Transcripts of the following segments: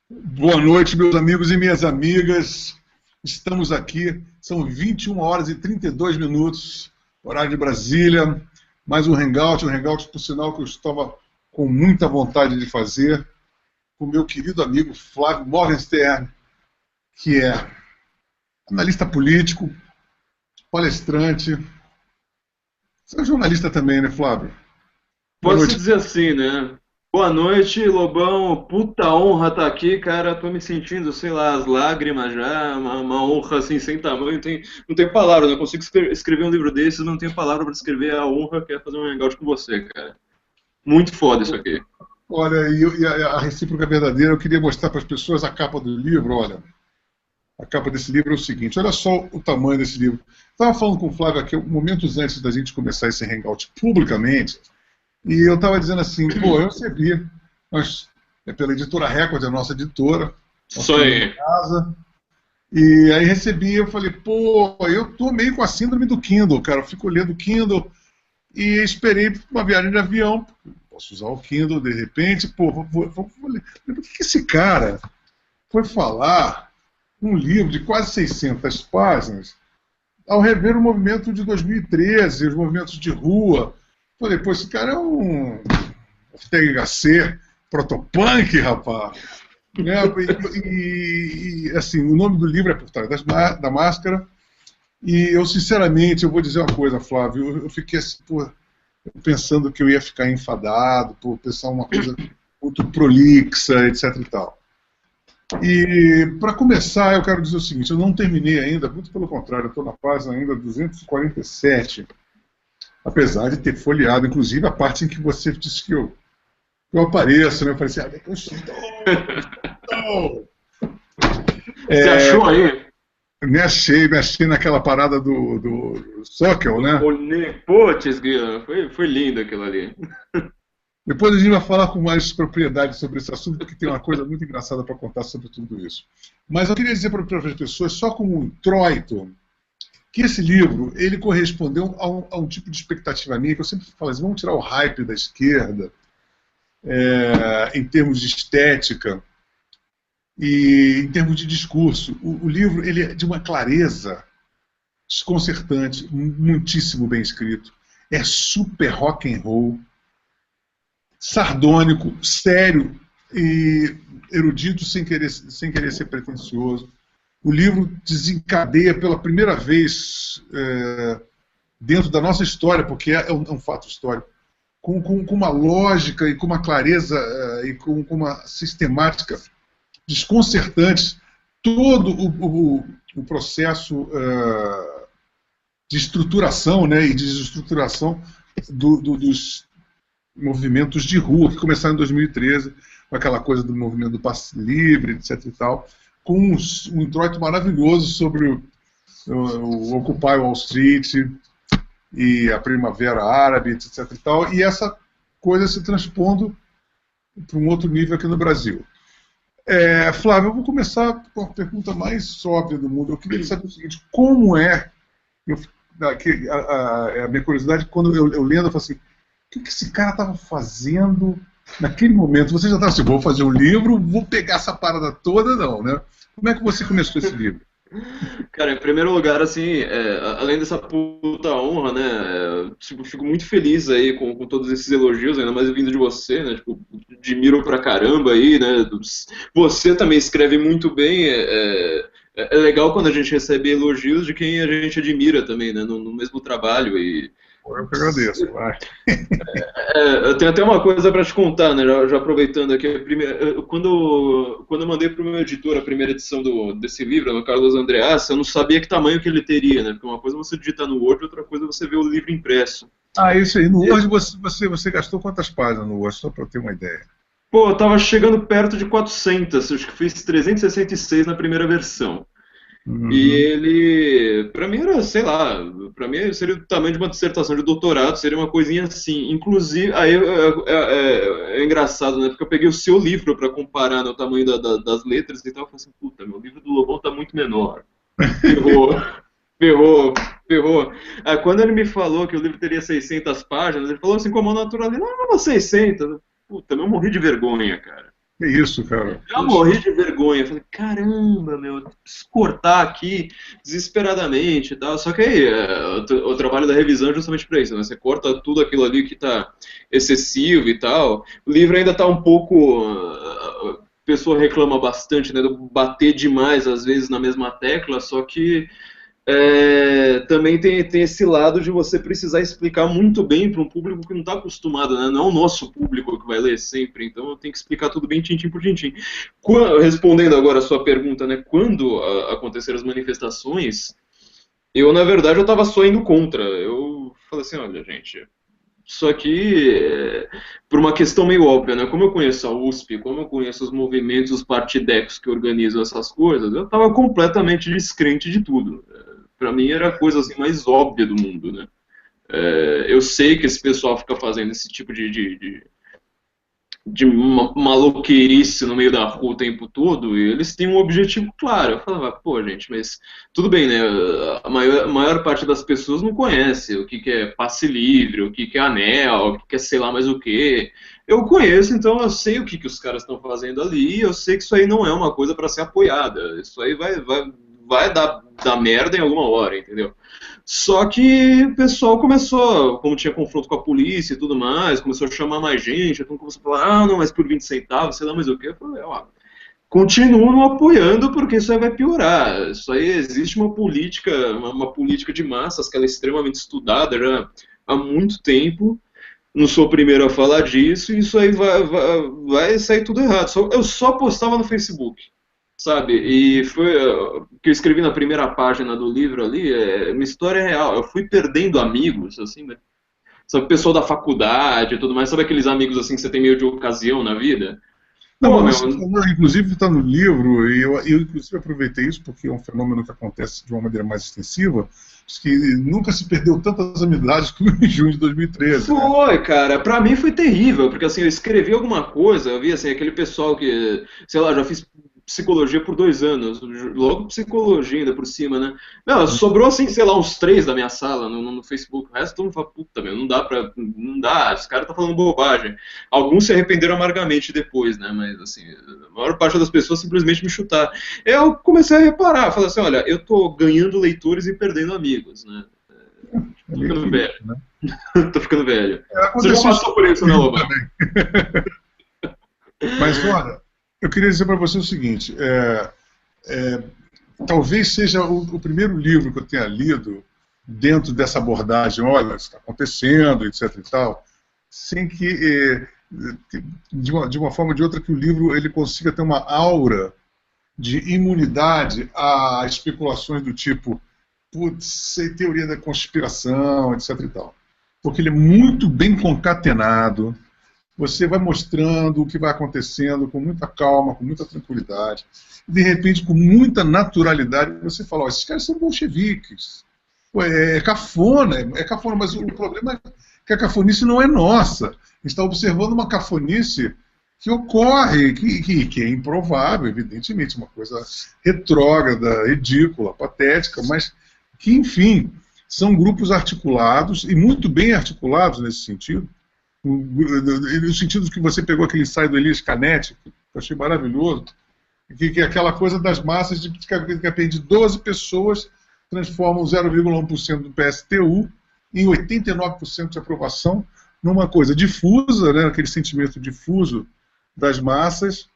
Boa noite, meus amigos e minhas amigas. Estamos aqui, são 21 horas e 32 minutos, horário de Brasília. Mais um Hangout, por sinal, que eu estava com muita vontade de fazer, com o meu querido amigo Flávio Morgenstern, que é analista político, palestrante. Você é jornalista também, né, Flávio? Boa Pode-se noite. dizer assim, né? Boa noite, Lobão. Puta honra estar aqui, cara. Tô me sentindo, sei lá, as lágrimas já. Uma honra assim, sem tamanho. Não tem palavra, né? Eu consigo escrever um livro desses, não tenho palavra para descrever a honra que é fazer um hangout com você, cara. Muito foda isso aqui. Olha, e a recíproca é verdadeira, eu queria mostrar para as pessoas a capa do livro, olha. A capa desse livro é o seguinte, olha só o tamanho desse livro. Estava falando com o Flávio aqui, momentos antes da gente começar esse hangout publicamente, e eu estava dizendo assim, pô, eu recebi, mas é pela editora Record, a nossa editora, nós Isso temos em aí. casa, e aí recebi, eu falei, pô, eu tô meio com a síndrome do Kindle, cara, eu fico lendo Kindle, e esperei uma viagem de avião, posso usar o Kindle de repente, pô, vou ler. Por que esse cara foi falar um livro de quase 600 páginas ao rever o movimento de 2013, os movimentos de rua? Falei, pô, esse cara é um THC protopunk, rapaz. Né? Assim, o nome do livro é Por Trás da Máscara, e eu, sinceramente, eu vou dizer uma coisa, Flávio, eu fiquei assim, pô, pensando que eu ia ficar enfadado, por pensar uma coisa muito prolixa, etc e tal. E, para começar, eu quero dizer o seguinte, eu não terminei ainda, muito pelo contrário, eu estou na página ainda 247, apesar de ter folheado, inclusive, a parte em que você disse que eu apareço, né? Eu falei assim, eu estou. Você achou aí? Me achei naquela parada do Sokol, né? Putz, Guilherme, foi lindo aquilo ali. Depois a gente vai falar com mais propriedade sobre esse assunto, porque tem uma coisa muito engraçada para contar sobre tudo isso. Mas eu queria dizer para as pessoas, só como um introito, que esse livro ele correspondeu a um tipo de expectativa minha, que eu sempre falo assim, vamos tirar o hype da esquerda, em termos de estética e em termos de discurso. O livro ele é de uma clareza desconcertante, muitíssimo bem escrito, é super rock and roll, sardônico, sério e erudito sem querer ser pretensioso. O livro desencadeia pela primeira vez dentro da nossa história, porque é um fato histórico, com uma lógica e com uma clareza e com uma sistemática desconcertantes todo o processo de estruturação, né, e de desestruturação dos movimentos de rua que começaram em 2013, com aquela coisa do movimento do passe livre, etc e tal, com um introito maravilhoso sobre o Occupy Wall Street e a Primavera Árabe, etc e tal, e essa coisa se transpondo para um outro nível aqui no Brasil. Flávio, eu vou começar com a pergunta mais óbvia do mundo. Eu queria saber o seguinte, como é, eu, a minha curiosidade, quando eu lendo, eu falo assim, o que esse cara estava fazendo naquele momento? Você já estava assim, vou fazer um livro, vou pegar essa parada toda, não, né? Como é que você começou esse livro? Cara, em primeiro lugar, assim, além dessa puta honra, né, tipo, fico muito feliz aí com todos esses elogios, ainda mais vindo de você, né, tipo, admiro pra caramba aí, né, você também escreve muito bem, é legal quando a gente recebe elogios de quem a gente admira também, né, no mesmo trabalho e Eu que agradeço, vai. eu tenho até uma coisa para te contar, né? Já aproveitando aqui, quando eu mandei para o meu editor a primeira edição desse livro, no Carlos Andreassa, eu não sabia que tamanho que ele teria, né? Porque uma coisa é você digitar no Word, outra coisa é você ver o livro impresso. Isso aí. No E, Word você gastou quantas páginas no Word, só para eu ter uma ideia? pô, eu tava chegando perto de 400, acho que fiz 366 na primeira versão. E Uhum. ele, pra mim era, sei lá, pra mim seria o tamanho de uma dissertação de doutorado, seria uma coisinha assim. Inclusive, aí é engraçado, né? Porque eu peguei o seu livro pra comparar no tamanho das letras e tal, eu falei assim, puta, meu livro do Lobão tá muito menor. Ferrou, ferrou, ferrou. Aí, quando ele me falou que o livro teria 600 páginas, ele falou assim com a mão natural, não, não, 600. Puta, eu morri de vergonha, cara. É isso, cara. Eu morri de vergonha. Eu falei, caramba, meu, eu preciso cortar aqui desesperadamente e tal. Só que aí, o trabalho da revisão é justamente para isso, né? Você corta tudo aquilo ali que tá excessivo e tal. O livro ainda tá um pouco. A pessoa reclama bastante, né? Do bater demais, às vezes, na mesma tecla, só que. Também tem esse lado de você precisar explicar muito bem para um público que não está acostumado, né? Não é o nosso público que vai ler sempre, então eu tenho que explicar tudo bem tintim por tintim. Respondendo agora a sua pergunta, né? Quando aconteceram as manifestações, eu, na verdade, eu estava só indo contra. Eu falei assim, olha, gente, isso aqui, por uma questão meio óbvia, né? Como eu conheço a USP, como eu conheço os movimentos, os partidecos que organizam essas coisas, eu estava completamente descrente de tudo. Para mim era a coisa assim, mais óbvia do mundo, né? Eu sei que esse pessoal fica fazendo esse tipo de maloqueirice no meio da rua o tempo todo, e eles têm um objetivo claro. Eu falava, pô, gente, mas tudo bem, né? A maior parte das pessoas não conhece o que é passe livre, o que é anel, o que é sei lá mais o que. Eu conheço, então eu sei o que os caras estão fazendo ali, e eu sei que isso aí não é uma coisa para ser apoiada. Isso aí vai dar merda em alguma hora, entendeu? Só que o pessoal começou, como tinha confronto com a polícia e tudo mais, começou a chamar mais gente, então começou a falar, ah, não, mas por 20 centavos, sei lá mais o quê. Eu falei, ó, continuo não apoiando porque isso aí vai piorar. Isso aí existe uma política de massas que ela é extremamente estudada já há muito tempo. Não sou o primeiro a falar disso, e isso aí vai sair tudo errado. Eu só postava no Facebook. Sabe, e foi o que eu escrevi na primeira página do livro ali, uma história real. Eu fui perdendo amigos, assim, né? Sabe, pessoal da faculdade e tudo mais, sabe aqueles amigos assim que você tem meio de ocasião na vida? Não, Pô, mas meu, você falou, inclusive está no livro, e eu inclusive aproveitei isso porque é um fenômeno que acontece de uma maneira mais extensiva, que nunca se perdeu tantas amizades como em junho de 2013, né? foi, cara, pra mim foi terrível, porque assim, eu escrevi alguma coisa, eu vi assim, aquele pessoal que, sei lá, já fiz psicologia por 2 anos, logo psicologia ainda por cima, né? Não, sobrou assim, sei lá, uns 3 da minha sala no Facebook, o resto todo mundo fala, puta, meu, não dá, esse cara tá falando bobagem. Alguns se arrependeram amargamente depois, né? Mas assim, a maior parte das pessoas simplesmente me chutaram. Eu comecei a reparar, falei assim, olha, eu tô ganhando leitores e perdendo amigos, né? É Tô meio ficando que velho. isso, né? Tô ficando velho. Você já Aconteceu isso passou por isso, né, comigo Lobão? também. Mas olha, eu queria dizer para você o seguinte, talvez seja o primeiro livro que eu tenha lido dentro dessa abordagem, olha, isso está acontecendo, etc. e tal, sem que, de uma forma ou de outra, que o livro ele consiga ter uma aura de imunidade a especulações do tipo, putz, teoria da conspiração, etc. e tal. Porque ele é muito bem concatenado, você vai mostrando o que vai acontecendo com muita calma, com muita tranquilidade. De repente, com muita naturalidade, você fala, oh, esses caras são bolcheviques. Pô, é cafona, mas o problema é que a cafonice não é nossa. A gente está observando uma cafonice que ocorre, que é improvável, evidentemente, uma coisa retrógrada, ridícula, patética, mas que, enfim, são grupos articulados, e muito bem articulados nesse sentido, no sentido que você pegou aquele ensaio do Elias Canetti, que eu achei maravilhoso, que é aquela coisa das massas de que 12 pessoas transformam 0,1% do PSTU em 89% de aprovação numa coisa difusa, né, aquele sentimento difuso das massas,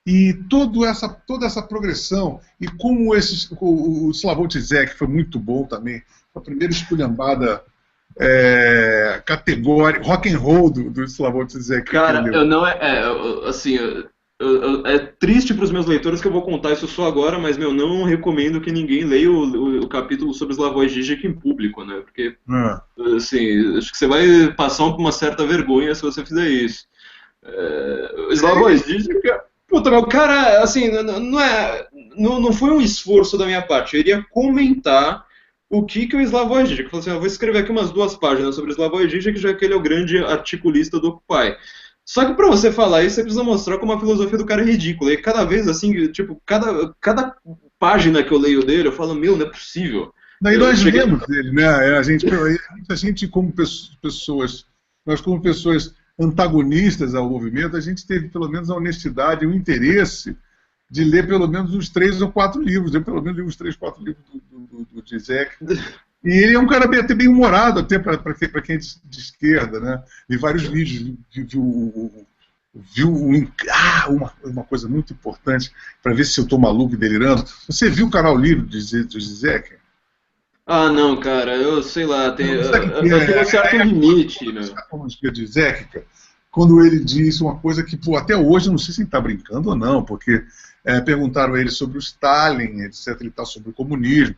e toda essa progressão, e como o Slavoj Zizek foi muito bom também, a primeira esculhambada categórica, rock and roll do Slavoj Zizek. Cara, eu não assim, é triste para os meus leitores que eu vou contar isso só agora, mas meu, não recomendo que ninguém leia o capítulo sobre Slavoj Žižek em público, né? Porque assim, acho que você vai passar por uma certa vergonha se você fizer isso. O Slavoj Žižek, puta, meu cara, assim, não foi um esforço da minha parte. Eu iria comentar o que o Slavoj Žižek, eu falei assim, eu vou escrever aqui umas 2 páginas sobre o Slavoj Žižek, já que ele é o grande articulista do Occupy. Só que pra você falar isso, você precisa mostrar como a filosofia do cara é ridícula. E cada vez, assim, tipo, cada página que eu leio dele, eu falo, meu, não é possível. E nós lemos dele, né? A gente como pessoas, nós como pessoas antagonistas ao movimento, a gente teve pelo menos a honestidade e o interesse de ler pelo menos uns 3 ou 4 livros. Eu pelo menos li uns 3, 4 livros do Zizek. E ele é um cara até bem humorado, até para quem é de esquerda, né? Vi vários vídeos, viu uma coisa muito importante, para ver se eu estou maluco e delirando. Você viu o canal livre do Zizek? Ah, não, cara, eu sei lá, Não, eu tenho um certo limite, né? A de Zizek, cara, quando ele diz uma coisa que, pô, até hoje eu não sei se ele está brincando ou não, porque perguntaram a ele sobre o Stalin, etc, e tal, sobre o comunismo,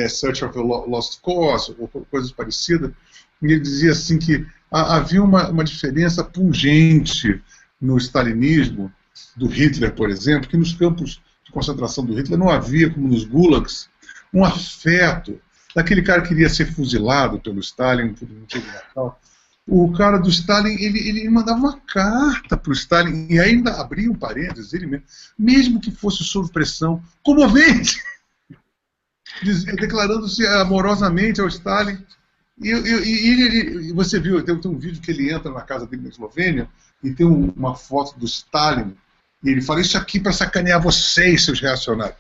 Search of a Lost Cause, ou coisas parecidas, e ele dizia assim que havia uma diferença pungente no stalinismo do Hitler, por exemplo, que nos campos de concentração do Hitler não havia, como nos gulags, um afeto daquele cara que queria ser fuzilado pelo Stalin, por motivo natal. O cara do Stalin, ele mandava uma carta para o Stalin, e ainda abria um parênteses, ele mesmo que fosse sob pressão, comovente, declarando-se amorosamente ao Stalin. E você viu, tem um vídeo que ele entra na casa dele na Eslovênia, e tem uma foto do Stalin, e ele fala, isso aqui para sacanear vocês, seus reacionários.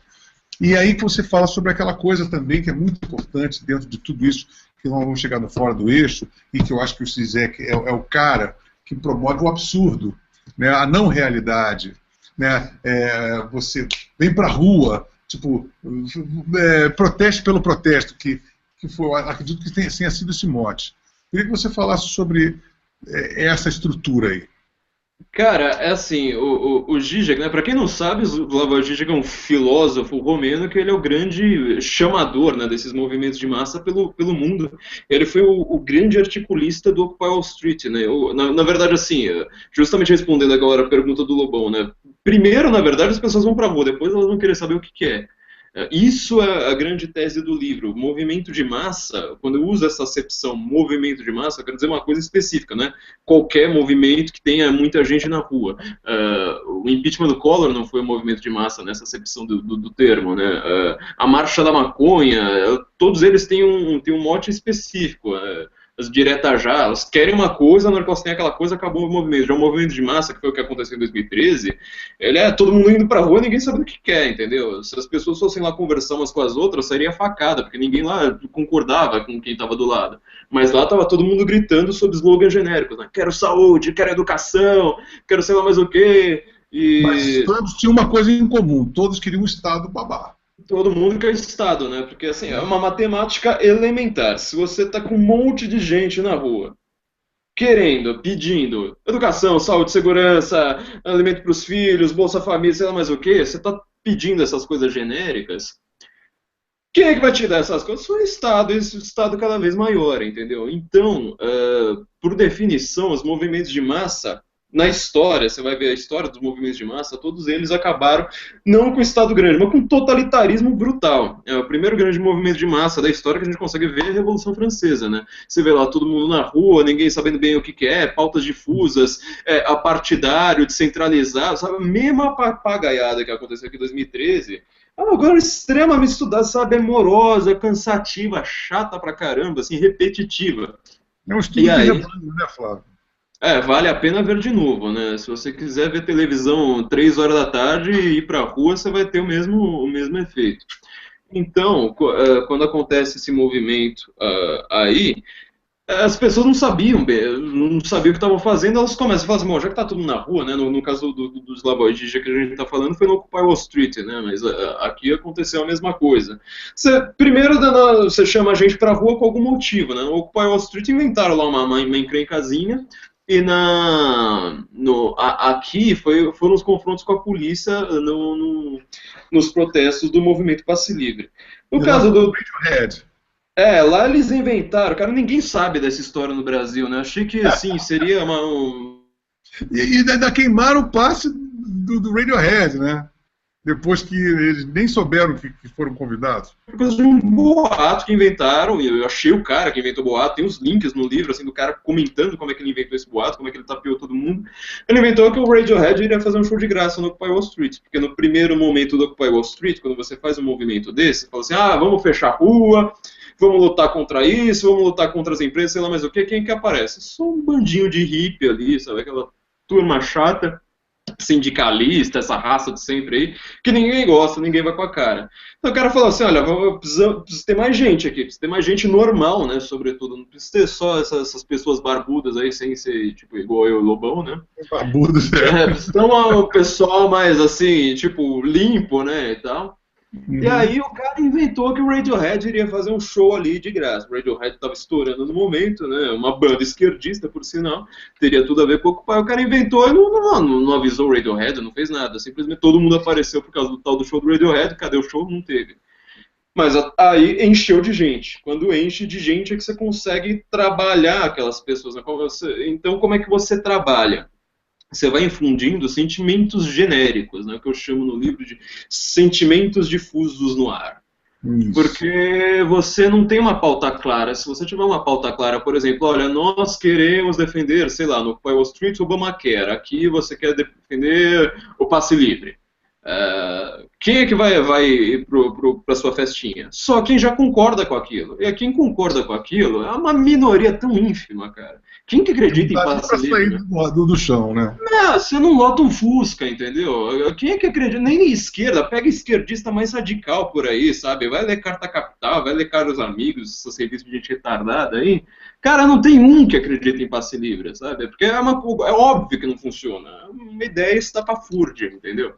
E aí que você fala sobre aquela coisa também que é muito importante dentro de tudo isso, que nós vamos chegar no fora do eixo, e que eu acho que o Zizek é o cara que promove o absurdo, né, a não realidade. Né, você vem para a rua, tipo, proteste pelo protesto, que foi, acredito que tenha sido esse mote. Queria que você falasse sobre essa estrutura aí. Cara, é assim, o Zizek, né, para quem não sabe, o Slavoj Zizek é um filósofo romeno que ele é o grande chamador, né, desses movimentos de massa pelo mundo. Ele foi o grande articulista do Occupy Wall Street, né, na verdade, assim, justamente respondendo agora a pergunta do Lobão, né, primeiro, na verdade, as pessoas vão pra rua, depois elas vão querer saber o que é. Isso é a grande tese do livro. O movimento de massa, quando eu uso essa acepção movimento de massa, eu quero dizer uma coisa específica, né? Qualquer movimento que tenha muita gente na rua. O impeachment do Collor não foi um movimento de massa nessa acepção do termo, né? A marcha da maconha, todos eles têm um mote específico. As diretas já, elas querem uma coisa, na hora que elas têm aquela coisa, acabou o movimento. Já o movimento de massa, que foi o que aconteceu em 2013, ele é todo mundo indo pra rua e ninguém sabe o que quer, entendeu? Se as pessoas fossem lá conversar umas com as outras, seria facada, porque ninguém lá concordava com quem estava do lado. Mas lá estava todo mundo gritando sobre slogans genéricos, né? Quero saúde, quero educação, quero sei lá mais o quê. Mas todos tinham uma coisa em comum, todos queriam um Estado babá. Todo mundo quer Estado, né? Porque assim, é uma matemática elementar. Se você tá com um monte de gente na rua, querendo, pedindo educação, saúde, segurança, alimento para os filhos, Bolsa Família, sei lá mais o que, você tá pedindo essas coisas genéricas, quem é que vai te dar essas coisas? Foi o Estado, esse Estado cada vez maior, entendeu? Então, por definição, os movimentos de massa, na história, você vai ver a história dos movimentos de massa, todos eles acabaram não com o Estado grande, mas com um totalitarismo brutal. O primeiro grande movimento de massa da história que a gente consegue ver é a Revolução Francesa, né? Você vê lá todo mundo na rua, ninguém sabendo bem o que é, pautas difusas, apartidário, descentralizado, sabe? A mesma papagaiada que aconteceu aqui em 2013. Agora extremamente estudada, sabe? É morosa, cansativa, chata pra caramba, assim, repetitiva. É um estudo de rebanho, né, Flávio? Vale a pena ver de novo, né? Se você quiser ver televisão 3 horas da tarde e ir pra rua, você vai ter o mesmo efeito. Então, quando acontece esse movimento aí, as pessoas não sabiam o que estavam fazendo, elas começam a falar assim, bom, já que tá todo mundo na rua, né? No caso do Slavoj Zizek que a gente tá falando, foi no Occupy Wall Street, né? Mas aqui aconteceu a mesma coisa. Primeiro, você chama a gente pra rua com algum motivo, né? No Occupy Wall Street inventaram lá uma encrencazinha, e aqui foram os confrontos com a polícia nos protestos do movimento Passe Livre. No caso do Radiohead. Lá eles inventaram, cara, ninguém sabe dessa história no Brasil, né? Achei que, assim, seria E ainda queimaram o passe do Radiohead, né? Depois que eles nem souberam que foram convidados. Por causa de um boato que inventaram, e eu achei o cara que inventou o boato, tem uns links no livro, assim, do cara comentando como é que ele inventou esse boato, como é que ele tapeou todo mundo. Ele inventou que o Radiohead iria fazer um show de graça no Occupy Wall Street, porque no primeiro momento do Occupy Wall Street, quando você faz um movimento desse, você fala assim, vamos fechar a rua, vamos lutar contra isso, vamos lutar contra as empresas, sei lá mais o que, quem que aparece? Só um bandinho de hippie ali, sabe, aquela turma chata, sindicalista, essa raça de sempre aí, que ninguém gosta, ninguém vai com a cara. Então o cara falou assim, olha, precisa ter mais gente aqui, precisa ter mais gente normal, né, sobretudo, não precisa ter só essas pessoas barbudas aí, sem ser, tipo, igual eu e o Lobão, né. Barbudos, precisa ter um pessoal mais, assim, tipo, limpo, né, e tal. E aí o cara inventou que o Radiohead iria fazer um show ali de graça. O Radiohead estava estourando no momento, né? Uma banda esquerdista, por sinal. Teria tudo a ver com o Occupy. O cara inventou e não avisou o Radiohead, não fez nada. Simplesmente todo mundo apareceu por causa do tal do show do Radiohead. Cadê o show? Não teve. Mas aí encheu de gente. Quando enche de gente é que você consegue trabalhar aquelas pessoas, né? Então como é que você trabalha? Você vai infundindo sentimentos genéricos, né, que eu chamo no livro de sentimentos difusos no ar. Isso. Porque você não tem uma pauta clara. Se você tiver uma pauta clara, por exemplo, olha, nós queremos defender, sei lá, no Occupy Wall Street, o Obamacare. Aqui você quer defender o passe livre. Quem é que vai para sua festinha? Só quem já concorda com aquilo. E quem concorda com aquilo é uma minoria tão ínfima, cara. Quem que acredita em passe livre? Do chão, né? Você não lota um Fusca, entendeu? Quem é que acredita? Nem na esquerda, pega esquerdista mais radical por aí, sabe? Vai ler Carta Capital, vai ler Caros Amigos, essas revistas de gente retardada aí. Cara, não tem um que acredita em passe livre, sabe? Porque é óbvio que não funciona. Uma ideia estapafúrdia, entendeu?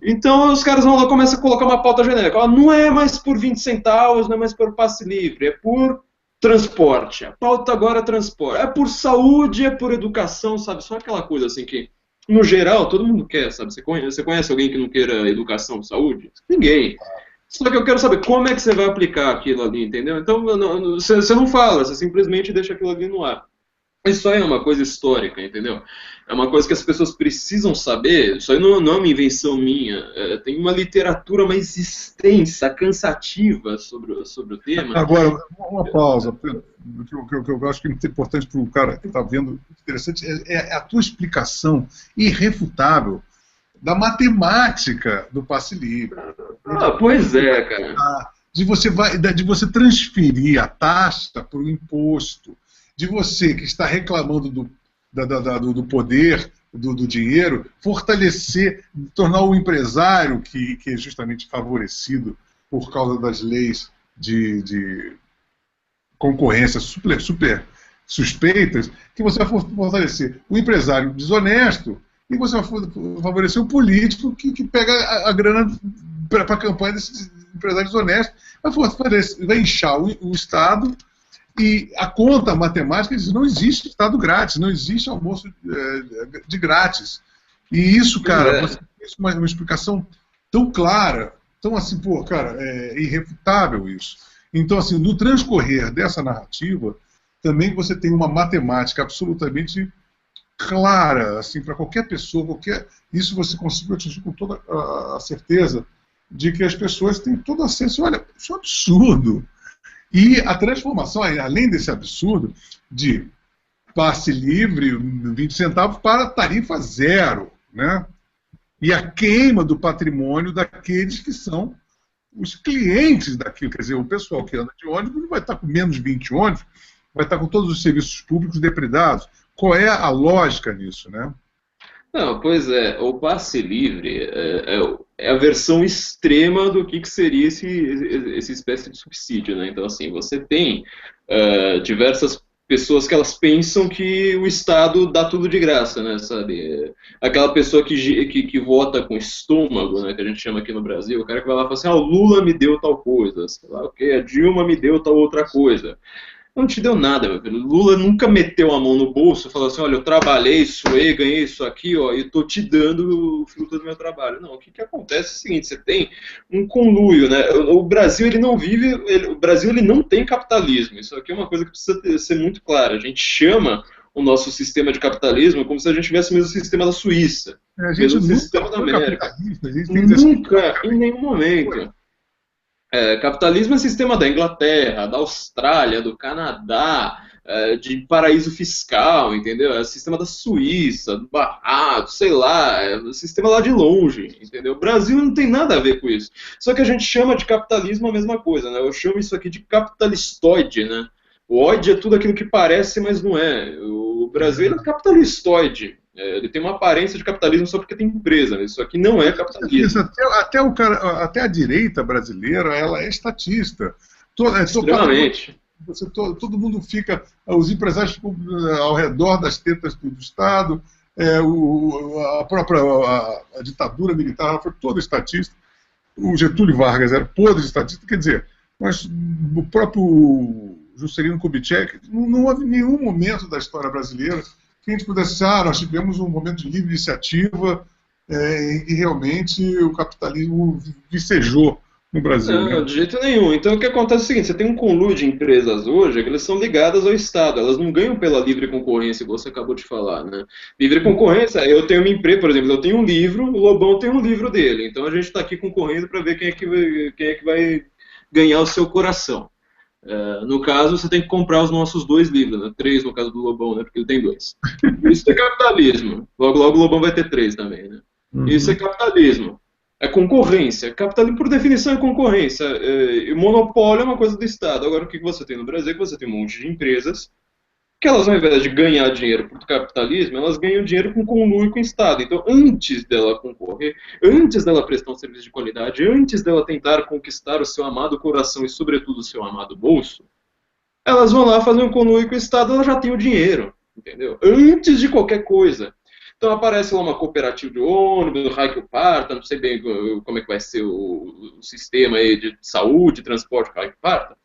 Então os caras vão lá, começam a colocar uma pauta genérica. Não é mais por 20 centavos, não é mais por passe livre, é por transporte. A pauta agora é transporte. É por saúde, é por educação, sabe? Só aquela coisa assim que, no geral, todo mundo quer, sabe? Você conhece alguém que não queira educação, saúde? Ninguém. Só que eu quero saber como é que você vai aplicar aquilo ali, entendeu? Então, você não fala, você simplesmente deixa aquilo ali no ar. Isso aí é uma coisa histórica, entendeu? É uma coisa que as pessoas precisam saber. Isso aí não é uma invenção minha. Tem uma literatura mais extensa, cansativa sobre o tema. Agora, uma pausa. O que eu acho que é importante para o cara que está vendo, interessante, é a tua explicação irrefutável da matemática do passe livre. Pois é, cara. De você transferir a taxa para o imposto, de você que está reclamando do poder, do dinheiro, fortalecer, tornar o empresário, que é justamente favorecido por causa das leis de concorrência super suspeitas, que você vai fortalecer o empresário desonesto e você vai favorecer o político que pega a grana para a campanha desses empresários honestos, vai inchar o Estado. E a conta matemática diz: não existe Estado grátis, não existe almoço de grátis. E isso, cara, você tem uma explicação tão clara, tão assim, pô, cara, é irrefutável isso. Então, assim, no transcorrer dessa narrativa, também você tem uma matemática absolutamente clara, assim, para qualquer pessoa, isso você conseguiu atingir com toda a certeza de que as pessoas têm todo acesso. Olha, isso é um absurdo. E a transformação, além desse absurdo, de passe livre, 20 centavos, para tarifa zero, né? E a queima do patrimônio daqueles que são os clientes daquilo. Quer dizer, o pessoal que anda de ônibus não vai estar com menos 20 ônibus, vai estar com todos os serviços públicos depredados. Qual é a lógica nisso, né? Não, pois é, o passe livre é a versão extrema do que seria essa espécie de subsídio, né? Então, assim, você tem diversas pessoas que elas pensam que o Estado dá tudo de graça, né, sabe? Aquela pessoa que vota com estômago, né, que a gente chama aqui no Brasil, o cara que vai lá e fala assim, o Lula me deu tal coisa, sei lá o quê, a Dilma me deu tal outra coisa. Não te deu nada, meu filho. Lula nunca meteu a mão no bolso e falou assim, olha, eu trabalhei, suei, ganhei isso aqui, ó, e tô te dando o fruto do meu trabalho. Não, o que acontece é o seguinte, você tem um conluio, né? O Brasil, ele não vive, o Brasil, ele não tem capitalismo. Isso aqui é uma coisa que precisa ser muito clara. A gente chama o nosso sistema de capitalismo como se a gente tivesse o mesmo sistema da Suíça, o mesmo sistema da América. Nunca, em nenhum momento. Capitalismo é sistema da Inglaterra, da Austrália, do Canadá, de paraíso fiscal, entendeu? É o sistema da Suíça, do Barrado, sei lá, é o sistema lá de longe, entendeu? O Brasil não tem nada a ver com isso. Só que a gente chama de capitalismo a mesma coisa, né? Eu chamo isso aqui de capitalistoide, né? O oide é tudo aquilo que parece, mas não é. O Brasil ele é capitalistoide. Ele tem uma aparência de capitalismo só porque tem empresa, né? Isso aqui não é capitalismo. Até a direita brasileira, ela é estatista. Extremamente. Todo mundo fica, os empresários ficam ao redor das tetas do Estado, a própria a ditadura militar ela foi toda estatista, o Getúlio Vargas era podre estatista, quer dizer, mas o próprio Juscelino Kubitschek, não houve nenhum momento da história brasileira que a gente pudesse dizer, nós tivemos um momento de livre iniciativa em que realmente o capitalismo vicejou no Brasil. Não, né? de jeito nenhum. Então o que acontece é o seguinte, você tem um conluio de empresas hoje que elas são ligadas ao Estado, elas não ganham pela livre concorrência, igual você acabou de falar, né? Livre concorrência, eu tenho uma empresa, por exemplo, eu tenho um livro, o Lobão tem um livro dele, então a gente está aqui concorrendo para ver quem é que vai ganhar o seu coração. No caso, você tem que comprar os nossos 2 livros, né? 3 no caso do Lobão, né? Porque ele tem 2. Isso é capitalismo. Logo, logo o Lobão vai ter 3 também, né? Isso é capitalismo. É concorrência. Capitalismo, por definição, é concorrência. E monopólio é uma coisa do Estado. Agora, o que você tem no Brasil é que você tem um monte de empresas que elas, ao invés de ganhar dinheiro por capitalismo, elas ganham dinheiro com conluio com o Estado. Então, antes dela concorrer, antes dela prestar um serviço de qualidade, antes dela tentar conquistar o seu amado coração e, sobretudo, o seu amado bolso, elas vão lá fazer um conluio com o Estado, ela já tem o dinheiro, entendeu? Antes de qualquer coisa. Então aparece lá uma cooperativa de ônibus, o raio que parta, não sei bem como é que vai ser o sistema aí de saúde, transporte, o raio que parta.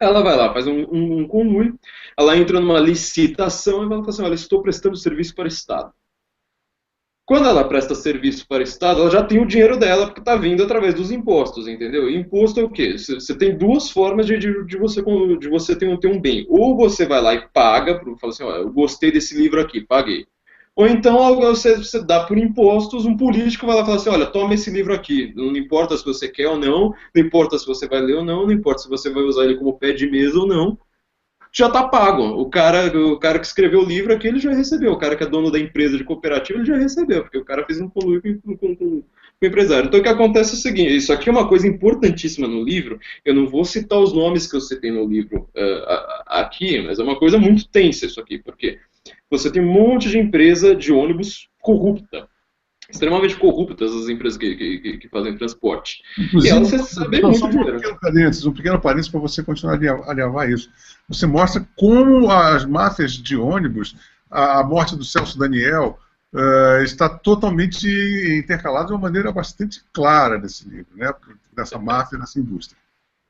Ela vai lá, faz um conluio, ela entra numa licitação e ela fala assim, olha, estou prestando serviço para o Estado. Quando ela presta serviço para o Estado, ela já tem o dinheiro dela, porque está vindo através dos impostos, entendeu? E imposto é o quê? Você tem 2 formas de você ter um bem. Ou você vai lá e paga, fala assim, olha, eu gostei desse livro aqui, paguei. Ou então você dá por impostos, um político vai lá e fala assim, olha, toma esse livro aqui, não importa se você quer ou não importa se você vai ler ou não importa se você vai usar ele como pé de mesa ou não, já está pago. O cara que escreveu o livro aqui, ele já recebeu. O cara que é dono da empresa de cooperativa, ele já recebeu, porque o cara fez um conluio com o empresário. Então o que acontece é o seguinte, isso aqui é uma coisa importantíssima no livro, eu não vou citar os nomes que eu citei no livro aqui, mas é uma coisa muito tensa isso aqui, porque você tem um monte de empresa de ônibus corrupta, extremamente corruptas as empresas que fazem transporte. Inclusive, e elas recebem muito dinheiro. Um pequeno parênteses para você continuar a levar isso. Você mostra como as máfias de ônibus, a morte do Celso Daniel, está totalmente intercalada de uma maneira bastante clara nesse livro, né? Dessa máfia, dessa indústria.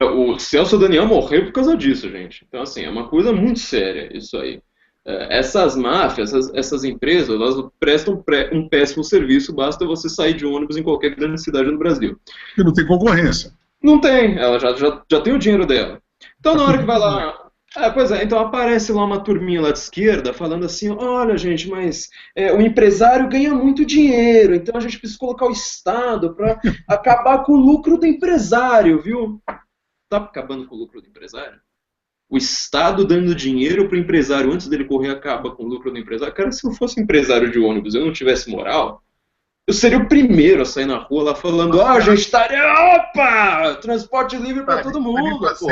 O Celso Daniel morreu por causa disso, gente. Então, assim, é uma coisa muito séria isso aí. Essas máfias, essas empresas, elas prestam um péssimo serviço, basta você sair de ônibus em qualquer grande cidade no Brasil. E não tem concorrência. Não tem, ela já tem o dinheiro dela. Então na hora que vai lá... pois é, então aparece lá uma turminha lá de esquerda falando assim, olha gente, mas o empresário ganha muito dinheiro, então a gente precisa colocar o Estado para acabar com o lucro do empresário, viu? Tá acabando com o lucro do empresário? O Estado dando dinheiro para o empresário antes dele correr acaba com o lucro do empresário. Cara, se eu fosse empresário de ônibus e eu não tivesse moral, eu seria o primeiro a sair na rua lá falando, gente, opa! Transporte livre para todo mundo, pô.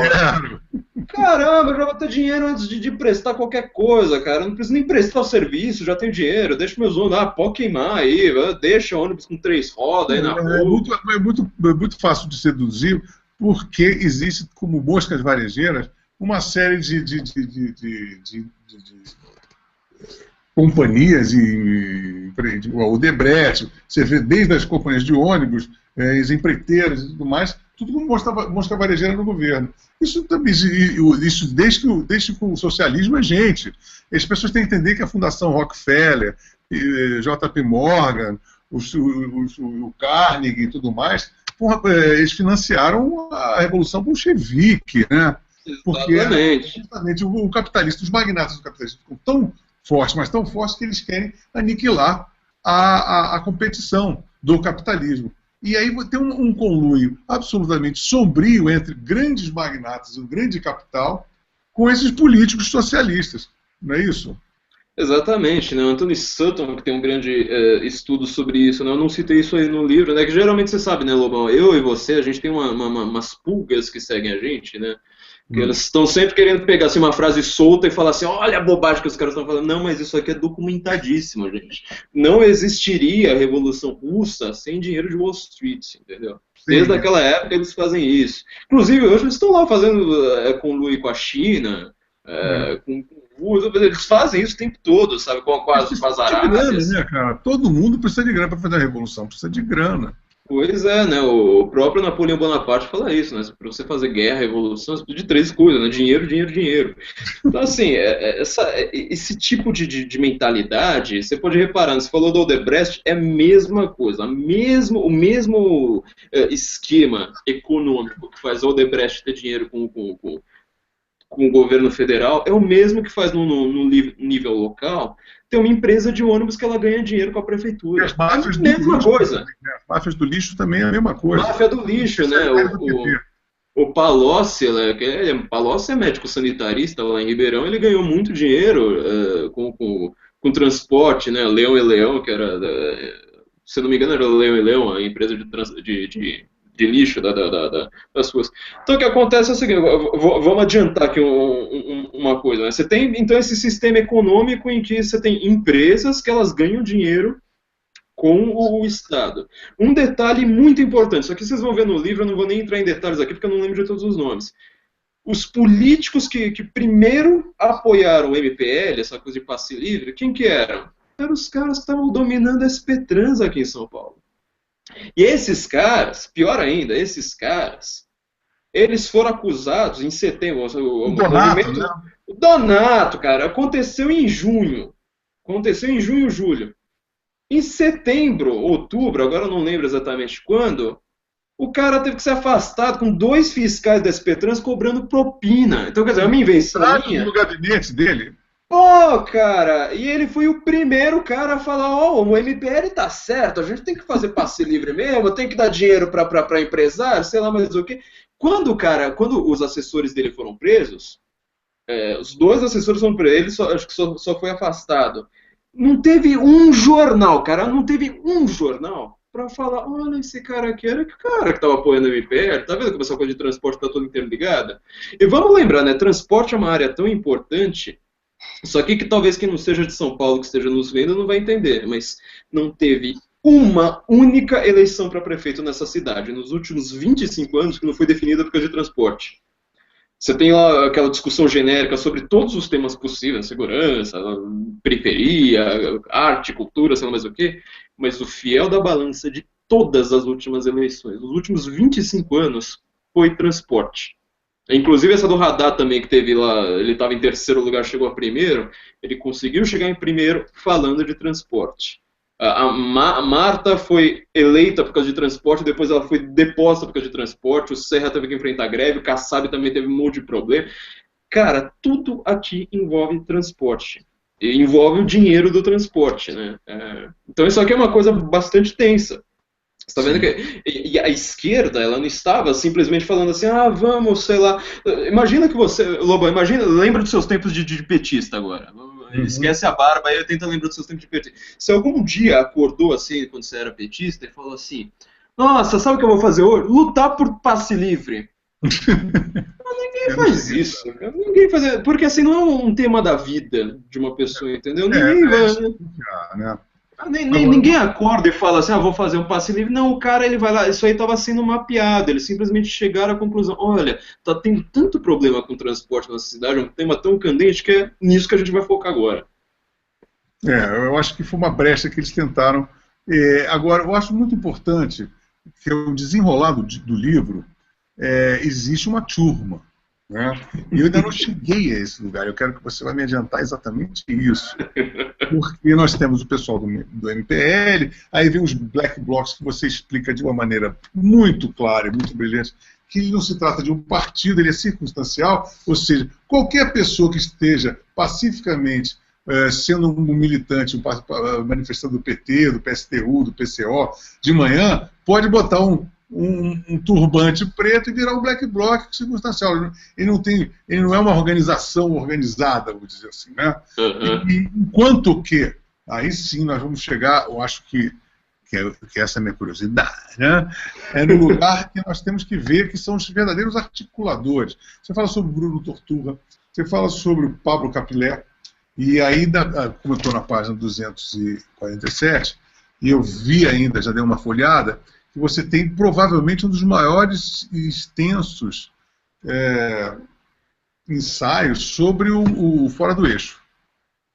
Caramba, eu já vou ter dinheiro antes de prestar qualquer coisa, cara. Eu não preciso nem prestar o serviço, já tenho dinheiro. Deixa meus ônibus, pode queimar aí, deixa ônibus com 3 rodas aí na rua. É muito fácil de seduzir, porque existe, como moscas varejeiras, uma série de companhias, o Debrecht, você vê desde as companhias de ônibus, as empreiteiras e tudo mais, tudo como mosca varejeira no governo. Isso também, desde que o socialismo é gente. As pessoas têm que entender que a Fundação Rockefeller, JP Morgan, o Carnegie e tudo mais, eles financiaram a Revolução Bolchevique, né? Porque justamente o capitalista, os magnatas do capitalismo ficam tão fortes, mas tão fortes que eles querem aniquilar a competição do capitalismo. E aí tem um conluio absolutamente sombrio entre grandes magnatas, o grande capital, com esses políticos socialistas, não é isso? Exatamente, né? O Anthony Sutton, que tem um grande estudo sobre isso, né? Eu não citei isso aí no livro, né? Que geralmente você sabe, né, Lobão? Eu e você, a gente tem umas pulgas que seguem a gente, né? Que eles estão sempre querendo pegar assim, uma frase solta e falar assim, olha a bobagem que os caras estão falando. Não, mas isso aqui é documentadíssimo, gente. Não existiria a Revolução Russa sem dinheiro de Wall Street, entendeu? Desde aquela época eles fazem isso. Inclusive, hoje eles estão lá fazendo conluio com a China, com eles fazem isso o tempo todo, sabe? Com as Arábias. Né, cara? Todo mundo precisa de grana para fazer a revolução, precisa de grana. Pois é, né? O próprio Napoleão Bonaparte fala isso, né? Para você fazer guerra, revolução, você precisa de três coisas, né? Dinheiro, dinheiro, dinheiro. Então, assim, esse tipo de mentalidade, você pode reparar, você falou do Odebrecht, é a mesma coisa, o mesmo esquema econômico que faz o Odebrecht ter dinheiro com o governo federal, é o mesmo que faz no nível local. Tem uma empresa de ônibus que ela ganha dinheiro com a prefeitura. As máfias é a mesma coisa. As máfias do lixo também é a mesma coisa. Máfia do lixo, né? O Palocci, Palocci é médico sanitarista lá em Ribeirão, ele ganhou muito dinheiro com transporte, né? Leão e Leão, que era, se não me engano, era Leão e Leão, a empresa de lixo das ruas. Então o que acontece é o seguinte, vamos adiantar aqui uma coisa, né? Você tem então esse sistema econômico em que você tem empresas que elas ganham dinheiro com o Estado. Um detalhe muito importante, isso aqui vocês vão ver no livro, eu não vou nem entrar em detalhes aqui porque eu não lembro de todos os nomes. Os políticos que primeiro apoiaram o MPL, essa coisa de passe livre, quem que eram? Eram os caras que estavam dominando a SP-Trans aqui em São Paulo. E esses caras, pior ainda, eles foram acusados em setembro. O Donato, né? O Donato, cara, aconteceu em junho. Julho. Em setembro, outubro, agora eu não lembro exatamente quando, o cara teve que ser afastado com 2 fiscais da SP-Trans cobrando propina. Então, quer dizer, é uma invenção minha. No gabinete dele. Pô, cara, e ele foi o primeiro cara a falar, o MPL tá certo, a gente tem que fazer passe livre mesmo, tem que dar dinheiro pra empresário, sei lá mais o quê. Quando os assessores dele foram presos, os 2 assessores foram presos, ele acho que só foi afastado. Não teve um jornal, cara, pra falar, olha, esse cara aqui era o cara que tava apoiando o MPL, tá vendo como essa coisa de transporte tá toda interligada? E vamos lembrar, né, transporte é uma área tão importante. Só que talvez quem não seja de São Paulo, que esteja nos vendo, não vai entender, mas não teve uma única eleição para prefeito nessa cidade, nos últimos 25 anos, que não foi definida por causa de transporte. Você tem lá aquela discussão genérica sobre todos os temas possíveis, segurança, periferia, arte, cultura, sei lá mais o quê, mas o fiel da balança de todas as últimas eleições, nos últimos 25 anos, foi transporte. Inclusive essa do Haddad também, que teve lá, ele estava em terceiro lugar, chegou a primeiro, ele conseguiu chegar em primeiro falando de transporte. A Marta foi eleita por causa de transporte, depois ela foi deposta por causa de transporte, o Serra teve que enfrentar greve, o Kassab também teve um monte de problema. Cara, tudo aqui envolve transporte. E envolve o dinheiro do transporte, né? Então isso aqui é uma coisa bastante tensa. Você está vendo que a esquerda, ela não estava simplesmente falando assim, vamos, sei lá. Imagina que você, Lobão, lembra dos seus tempos de petista agora. Esquece a barba e tenta lembrar dos seus tempos de petista. Se algum dia acordou assim, quando você era petista, e falou assim, nossa, sabe o que eu vou fazer hoje? Lutar por passe livre. Ninguém faz isso. Ninguém faz, porque assim, não é um tema da vida de uma pessoa, entendeu? Ninguém vai, né? Ninguém acorda e fala assim, vou fazer um passe livre. Não, o cara, ele vai lá, isso aí estava sendo mapeado, eles simplesmente chegaram à conclusão, olha, tá tendo tanto problema com o transporte na cidade, é um tema tão candente que é nisso que a gente vai focar agora. Eu acho que foi uma brecha que eles tentaram. Agora, eu acho muito importante que o desenrolado do livro, existe uma turma. Né? E eu ainda não cheguei a esse lugar, eu quero que você vá me adiantar exatamente isso. Porque nós temos o pessoal do MPL, aí vem os black blocs que você explica de uma maneira muito clara e muito brilhante, que ele não se trata de um partido, ele é circunstancial, ou seja, qualquer pessoa que esteja pacificamente sendo um militante, manifestando do PT, do PSTU, do PCO, de manhã, pode botar um um turbante preto e virar um black bloc circunstancial. Ele não é uma organização organizada, vou dizer assim, né? E enquanto que, aí sim nós vamos chegar, eu acho que essa é a minha curiosidade, né? É no lugar que nós temos que ver que são os verdadeiros articuladores. Você fala sobre o Bruno Torturra, você fala sobre o Pablo Capilé, e ainda, como eu estou na página 247, e eu vi ainda, já dei uma folhada, que você tem provavelmente um dos maiores e extensos ensaios sobre o Fora do Eixo.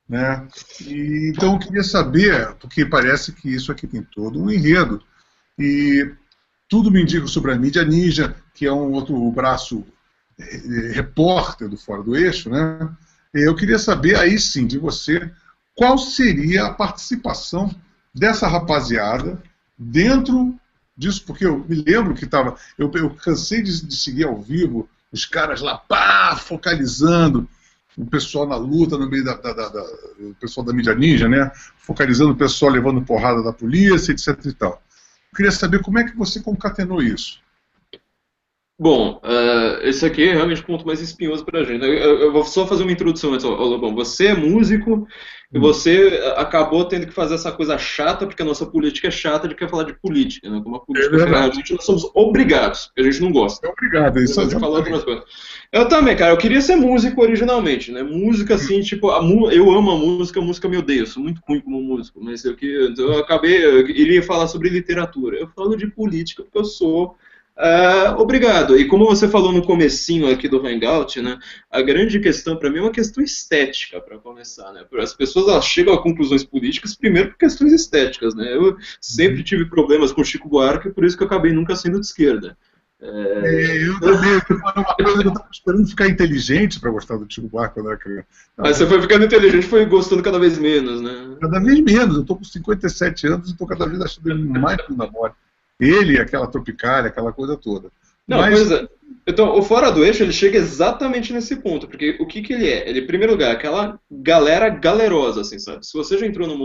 Né? Então eu queria saber, porque parece que isso aqui tem todo um enredo, e tudo me indica sobre a mídia ninja, que é um outro braço repórter do Fora do Eixo, né? Eu queria saber aí sim de você qual seria a participação dessa rapaziada dentro disso, porque eu me lembro que eu cansei de seguir ao vivo os caras lá, focalizando o pessoal na luta, no meio o pessoal da mídia ninja, né? Focalizando o pessoal levando porrada da polícia, etc. e tal. Eu queria saber como é que você concatenou isso. Bom, esse aqui é realmente o ponto mais espinhoso para a gente. Eu vou só fazer uma introdução antes, Lobão. Você é músico e você acabou tendo que fazer essa coisa chata, porque a nossa política é chata de quer falar de política, né? Como a política realmente nós somos obrigados, porque a gente não gosta. É obrigado, isso é falar outras coisas. Eu também, cara, eu queria ser músico originalmente, né? Música, assim, tipo, eu amo a música me odeio, eu sou muito ruim como músico, mas eu iria falar sobre literatura. Eu falo de política porque eu sou obrigado. E como você falou no comecinho aqui do Hangout, né, a grande questão para mim é uma questão estética, para começar, né? As pessoas elas chegam a conclusões políticas primeiro por questões estéticas, né? Eu sempre tive problemas com Chico Buarque, por isso que eu acabei nunca sendo de esquerda. Eu também, uma coisa que eu estava esperando ficar inteligente para gostar do Chico Buarque quando era criança. Aí você foi ficando inteligente, foi gostando cada vez menos, né? Cada vez menos, eu estou com 57 anos e estou cada vez achando ele mais que da morte. Ele, aquela Tropicália, aquela coisa toda. Não, pois é. Então, o Fora do Eixo, ele chega exatamente nesse ponto, porque o que ele é? Ele, em primeiro lugar, aquela galera galerosa, assim, sabe? Se você já entrou numa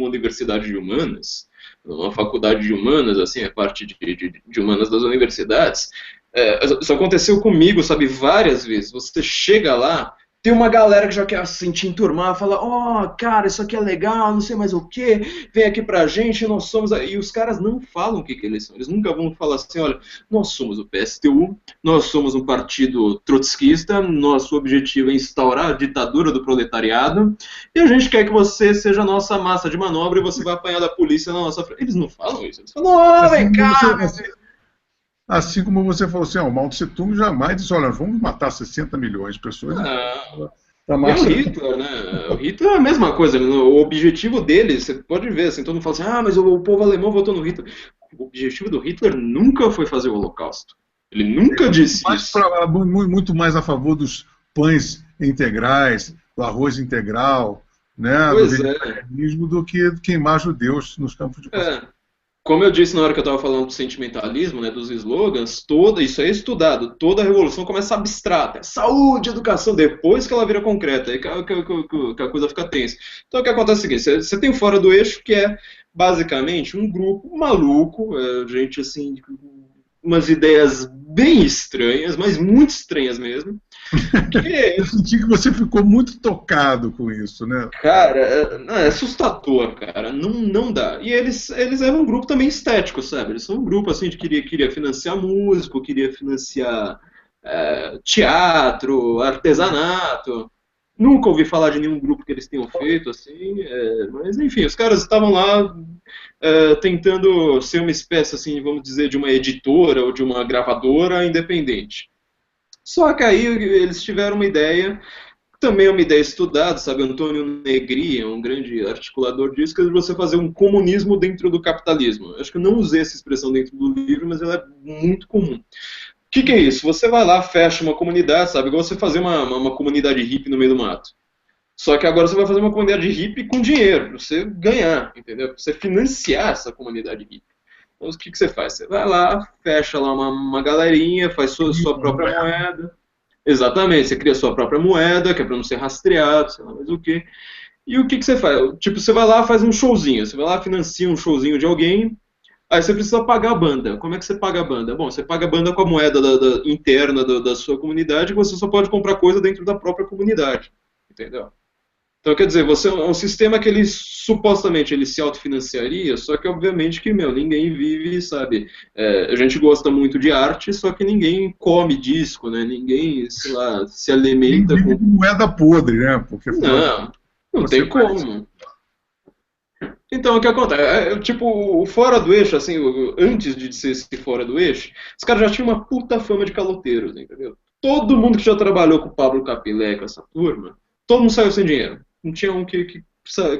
universidade de humanas, numa faculdade de humanas, assim, a parte de humanas das universidades, isso aconteceu comigo, sabe, várias vezes. Você chega lá, tem uma galera que já quer se sentir enturmar, fala, cara, isso aqui é legal, não sei mais o que, vem aqui pra gente, nós somos... E os caras não falam o que eles são, eles nunca vão falar assim, olha, nós somos o PSTU, nós somos um partido trotskista, nosso objetivo é instaurar a ditadura do proletariado, e a gente quer que você seja a nossa massa de manobra e você vai apanhar da polícia na nossa frente. Eles não falam isso, eles falam, vem cá... Assim como você falou assim, o Mao Tse Tung jamais disse, olha, vamos matar 60 milhões de pessoas. E o Hitler, né? O Hitler é a mesma coisa. O objetivo dele, você pode ver, assim, todo mundo fala assim, mas o povo alemão votou no Hitler. O objetivo do Hitler nunca foi fazer o Holocausto. Ele nunca disse isso. Muito mais a favor dos pães integrais, do arroz integral, né, do vegetarianismo, do que queimar judeus nos campos de concentração. Como eu disse na hora que eu estava falando do sentimentalismo, né, dos slogans, isso é estudado, toda a revolução começa abstrata, saúde, educação, depois que ela vira concreta, aí que a coisa fica tensa. Então o que acontece é o seguinte, você tem o Fora do Eixo, que é basicamente um grupo maluco, gente assim, umas ideias bem estranhas, mas muito estranhas mesmo. Eu senti que você ficou muito tocado com isso, né? Cara, é assustador, cara. Não dá. E eles eram um grupo também estético, sabe? Eles são um grupo assim de queria financiar músico, queria financiar teatro, artesanato. Nunca ouvi falar de nenhum grupo que eles tenham feito, assim, mas enfim, os caras estavam lá tentando ser uma espécie, assim, vamos dizer, de uma editora ou de uma gravadora independente. Só que aí eles tiveram uma ideia, também é uma ideia estudada, sabe, Antônio Negri é um grande articulador disso, que é você fazer um comunismo dentro do capitalismo. Acho que eu não usei essa expressão dentro do livro, mas ela é muito comum. O que é isso? Você vai lá, fecha uma comunidade, sabe? Igual você fazer uma comunidade hippie no meio do mato. Só que agora você vai fazer uma comunidade hippie com dinheiro, para você ganhar, entendeu? Para você financiar essa comunidade hippie. Então o que você faz? Você vai lá, fecha lá uma galerinha, faz sua própria moeda. Exatamente, você cria sua própria moeda, que é para não ser rastreado, sei lá mais o quê. E o que você faz? Tipo, você vai lá, faz um showzinho. Você vai lá, financia um showzinho de alguém. Aí você precisa pagar a banda. Como é que você paga a banda? Bom, você paga a banda com a moeda interna da sua comunidade, e você só pode comprar coisa dentro da própria comunidade. Entendeu? Então, quer dizer, você é um sistema que ele supostamente ele se autofinanciaria, só que obviamente que, meu, ninguém vive, sabe? A gente gosta muito de arte, só que ninguém come disco, né? Ninguém, sei lá, se Nem alimenta vive com... de moeda podre, né? Porque afinal Não, não você tem como. Então, o que acontece? Tipo, o fora do eixo, assim, antes de ser esse fora do eixo, os caras já tinham uma puta fama de caloteiros, entendeu? Todo mundo que já trabalhou com o Pablo Capilé, com essa turma, todo mundo saiu sem dinheiro. Não tinha um que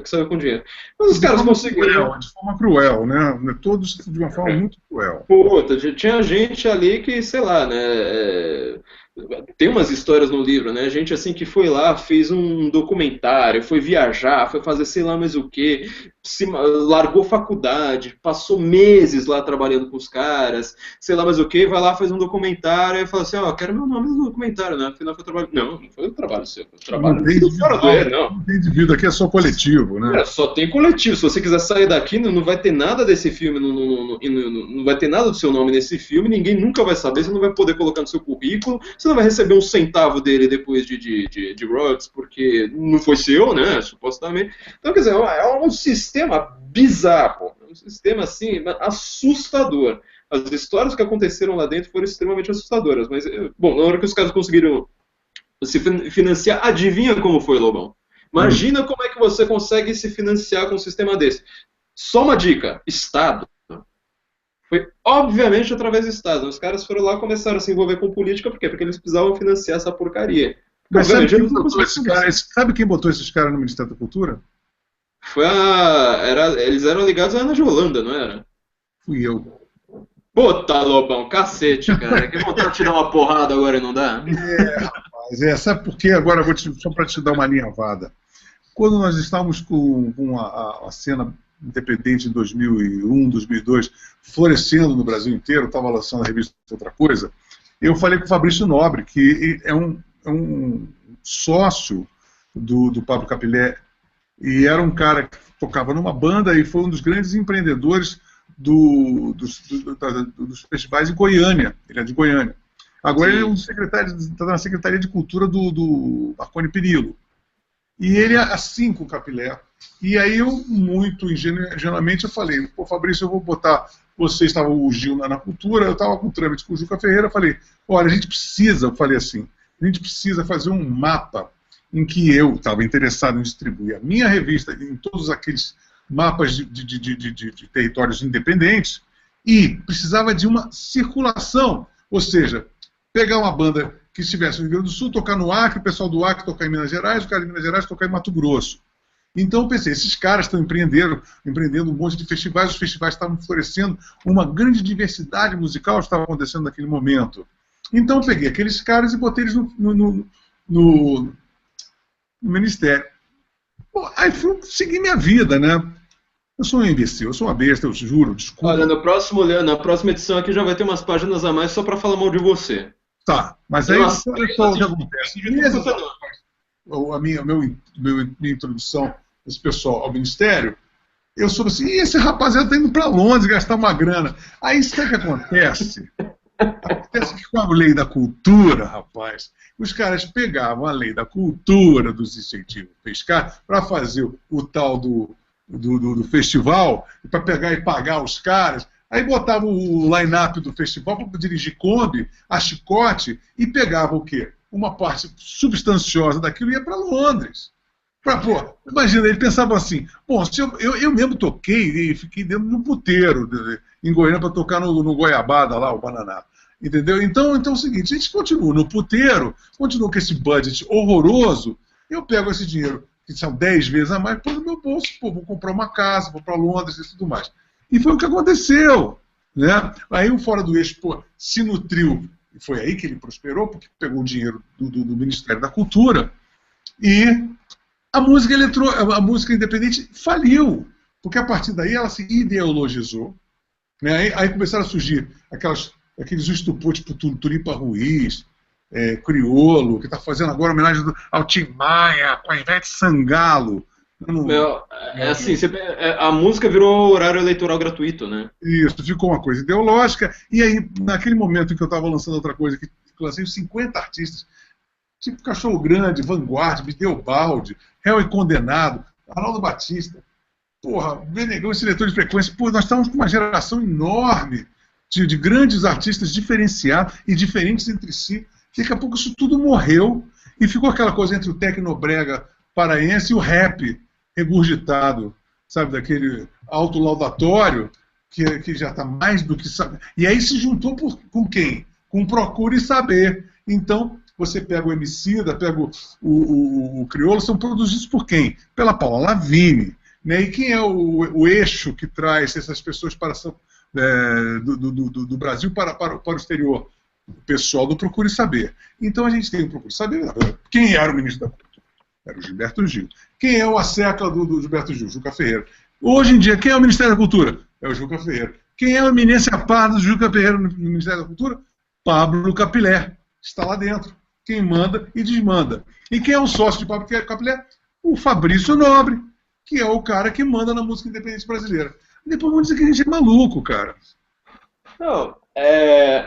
saiu com dinheiro. Mas os de caras forma conseguiram. cruel, de forma cruel, né? Todos de uma forma muito cruel. Puta, tinha gente ali que, sei lá, né? Tem umas histórias no livro, né? Gente assim que foi lá, fez um documentário, foi viajar, foi fazer sei lá mais o quê, largou faculdade, passou meses lá trabalhando com os caras, sei lá mais o quê, vai lá, faz um documentário e fala assim, ó, quero meu nome no documentário, né? Afinal foi trabalho. Não, não foi o trabalho seu, foi o Não trabalho tem do fora do individual, não. não tem indivíduo, aqui é só coletivo, né? Só tem coletivo. Se você quiser sair daqui, não vai ter nada desse filme, não vai ter nada do seu nome nesse filme, ninguém nunca vai saber, você não vai poder colocar no seu currículo, você não vai receber um centavo dele depois de royalties, porque não foi seu, né, supostamente. Então, quer dizer, é um sistema bizarro, um sistema, assim, assustador. As histórias que aconteceram lá dentro foram extremamente assustadoras, mas, bom, na hora que os caras conseguiram se financiar, adivinha como foi, Lobão? Imagina como é que você consegue se financiar com um sistema desse. Só uma dica: Estado. Foi obviamente através do Estado. Os caras foram lá e começaram a se envolver com política, por quê? Porque eles precisavam financiar essa porcaria. Mas sabe Obviamente, quem eles não botou conseguiram. sabe quem botou esses caras no Ministério da Cultura? Eles eram ligados à Ana de Holanda, não era? Fui eu. Puta, Lobão, cacete, cara. Que vontade de te dar uma porrada agora e não dá? Mas sabe por quê? Agora eu só para te dar uma alinhavada. Quando nós estávamos com a cena independente em 2001, 2002, florescendo no Brasil inteiro, estava lançando a revista Outra Coisa, eu falei com o Fabrício Nobre, que é um sócio do Pablo Capilé, e era um cara que tocava numa banda e foi um dos grandes empreendedores dos festivais em Goiânia. Ele é de Goiânia. Agora ele é um secretário, está na Secretaria de Cultura do Marconi Perillo. E ele é assim com o Capilé. E aí eu, muito ingenuamente, eu falei, pô, Fabrício, eu vou botar, você estava o Gil na cultura, eu estava com o trâmite com o Juca Ferreira, eu falei, olha, a gente precisa, eu falei assim, a gente precisa fazer um mapa em que eu estava interessado em distribuir a minha revista em todos aqueles mapas de territórios independentes, e precisava de uma circulação, ou seja, pegar uma banda que estivesse no Rio Grande do Sul, tocar no Acre, o pessoal do Acre tocar em Minas Gerais, o cara de Minas Gerais tocar em Mato Grosso. Então eu pensei, esses caras estão empreendendo um monte de festivais, os festivais estavam florescendo, uma grande diversidade musical estava acontecendo naquele momento. Então eu peguei aqueles caras e botei eles no ministério. Bom, aí fui seguir minha vida, né? Eu sou um imbecil, eu sou uma besta, eu juro, desculpa. Olha, na próxima edição aqui já vai ter umas páginas a mais só pra falar mal de você. Tá, mas aí olha só o que acontece. Minha introdução desse pessoal ao Ministério, eu soube assim, esse rapaziada está indo para Londres gastar uma grana. Aí sabe o que acontece? Acontece que com a lei da cultura, rapaz, os caras pegavam a lei da cultura dos incentivos fiscais para fazer o tal do festival, para pegar e pagar os caras. Aí botava o line-up do festival para dirigir Kombi, a chicote, e pegava o quê? Uma parte substanciosa daquilo e ia para Londres. Pô, imagina, ele pensava assim, bom, se eu mesmo toquei e fiquei dentro de um puteiro em Goiânia para tocar no Goiabada lá, o Bananá. Entendeu? Então é o seguinte, a gente continua no puteiro, continua com esse budget horroroso, eu pego esse dinheiro, que são 10 vezes a mais, põe no meu bolso, pô, vou comprar uma casa, vou para Londres e tudo mais. E foi o que aconteceu. Né? Aí o Fora do Eixo, pô, se nutriu, e foi aí que ele prosperou, porque pegou o dinheiro do Ministério da Cultura, e a música independente faliu, porque a partir daí ela se ideologizou, né? Aí começaram a surgir aqueles estupores tipo Turipa Ruiz, Criolo, que está fazendo agora homenagem ao Tim Maia, com a Ivete Sangalo, É assim, a música virou horário eleitoral gratuito, né? Isso, ficou uma coisa ideológica. E aí, naquele momento em que eu estava lançando outra coisa, que lancei 50 artistas, tipo Cachorro Grande, Vanguard, Bideobaldi, Réu e Condenado, Arnaldo Batista, porra, Benegão e Seletor de Frequência. Pô, nós estávamos com uma geração enorme de grandes artistas diferenciados e diferentes entre si. Daqui a pouco isso tudo morreu e ficou aquela coisa entre o tecnobrega paraense e o rap regurgitado, sabe, daquele autolaudatório que já está mais do que sabe. E aí se juntou com quem? Com Procure Saber. Então, você pega o Emicida, pega o Criolo, são produzidos por quem? Pela Paula Lavigne. Né? E quem é o eixo que traz essas pessoas do Brasil para o exterior? O pessoal do Procure Saber. Então a gente tem o Procure Saber. Quem era o ministro da Cultura? Era o Gilberto Gil. Quem é o assecla do Gilberto Gil? Juca Ferreira. Hoje em dia, quem é o Ministério da Cultura? É o Juca Ferreira. Quem é a eminência par do Juca Ferreira no Ministério da Cultura? Pablo Capilé. Está lá dentro. Quem manda e desmanda. E quem é o sócio de Pablo Capilé? O Fabrício Nobre, que é o cara que manda na música independente brasileira. Depois vão dizer que a gente é maluco, cara. Não,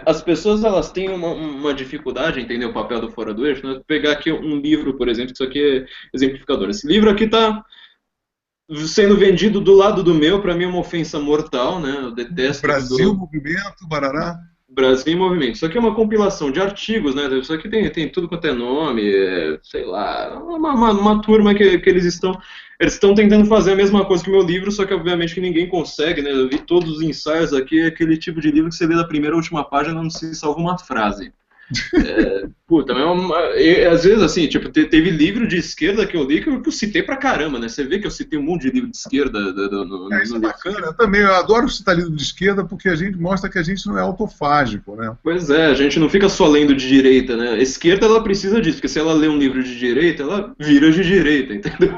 as pessoas elas têm uma dificuldade em entender o papel do fora do eixo. Né? Vou pegar aqui um livro, por exemplo, isso aqui é exemplificador. Esse livro aqui está sendo vendido do lado do meu, para mim é uma ofensa mortal, né? Eu detesto. Brasil, Movimento, Barará. Brasil em Movimento. Isso aqui é uma compilação de artigos, né? Isso aqui tem tudo quanto é nome, sei lá, uma turma que eles estão tentando fazer a mesma coisa que o meu livro, só que obviamente que ninguém consegue, né? Eu vi todos os ensaios aqui, é aquele tipo de livro que você lê da primeira à última página e não se salva uma frase. Puta, às vezes assim, tipo, teve livro de esquerda que eu li que eu citei pra caramba, né? Você vê que eu citei um monte de livro de esquerda isso é bacana, eu também adoro citar livro de esquerda porque a gente mostra que a gente não é autofágico, né? Pois é, a gente não fica só lendo de direita, né? A esquerda ela precisa disso, porque se ela lê um livro de direita, ela vira de direita, entendeu?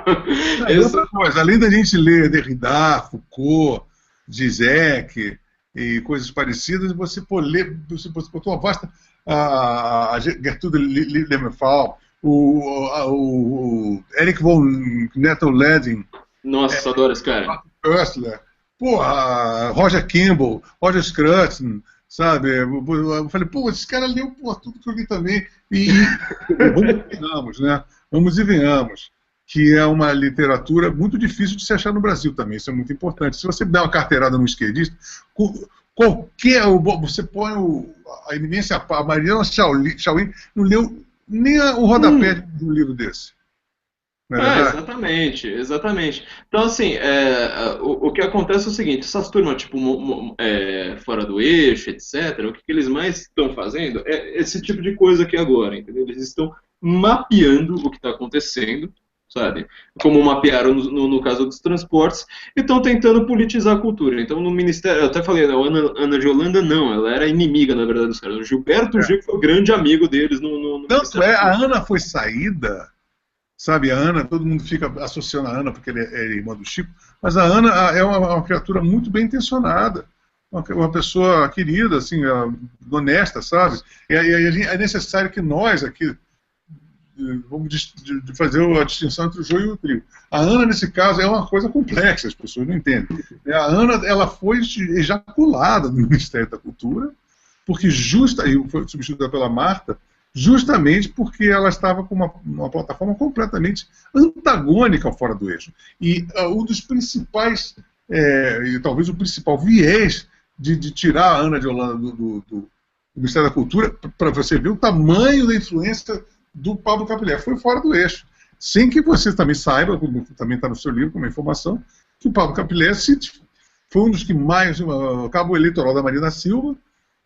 Outra coisa, além da gente ler Derrida, Foucault, Zizek e coisas parecidas, você botou uma vasta a Gertrude Lemmerfall, o Eric von Nettel-Leding. Nossa, adoro esse cara. Köstler, porra, Roger Kimball, Roger Scruton, sabe? Eu falei, pô, esse cara leu tudo que eu li também. E vamos e venhamos, que é uma literatura muito difícil de se achar no Brasil também, isso é muito importante. Se você der uma carteirada no esquerdista, você põe a eminência, a Mariana Chauí não leu nem o rodapé de um livro desse. Exatamente. Então, assim, o que acontece é o seguinte, essas turmas, tipo, fora do eixo, etc., o que eles mais estão fazendo é esse tipo de coisa aqui agora, entendeu? Eles estão mapeando o que está acontecendo, sabe? Como mapearam no caso dos transportes, e estão tentando politizar a cultura. Então, no Ministério, eu até falei, a Ana de Holanda não, ela era inimiga, na verdade, dos caras. O Gilberto Gil foi o grande amigo deles no Tanto a Ana foi saída, sabe, a Ana, todo mundo fica associando a Ana porque ele é irmã do Chico, mas a Ana é uma criatura muito bem intencionada, uma pessoa querida, assim, honesta, sabe? E é necessário que nós aqui vamos fazer a distinção entre o joio e o trigo. A Ana, nesse caso, é uma coisa complexa, as pessoas não entendem. A Ana, ela foi ejaculada no Ministério da Cultura, porque foi substituída pela Marta, justamente porque ela estava com uma plataforma completamente antagônica ao Fora do Eixo. E um dos principais, e talvez o principal viés de tirar a Ana de Holanda do Ministério da Cultura, para você ver o tamanho da influência do Pablo Capilé, foi Fora do Eixo. Sem que você também saiba, como também está no seu livro, como informação, que o Pablo Capilé foi um dos que mais, cabo eleitoral da Marina Silva,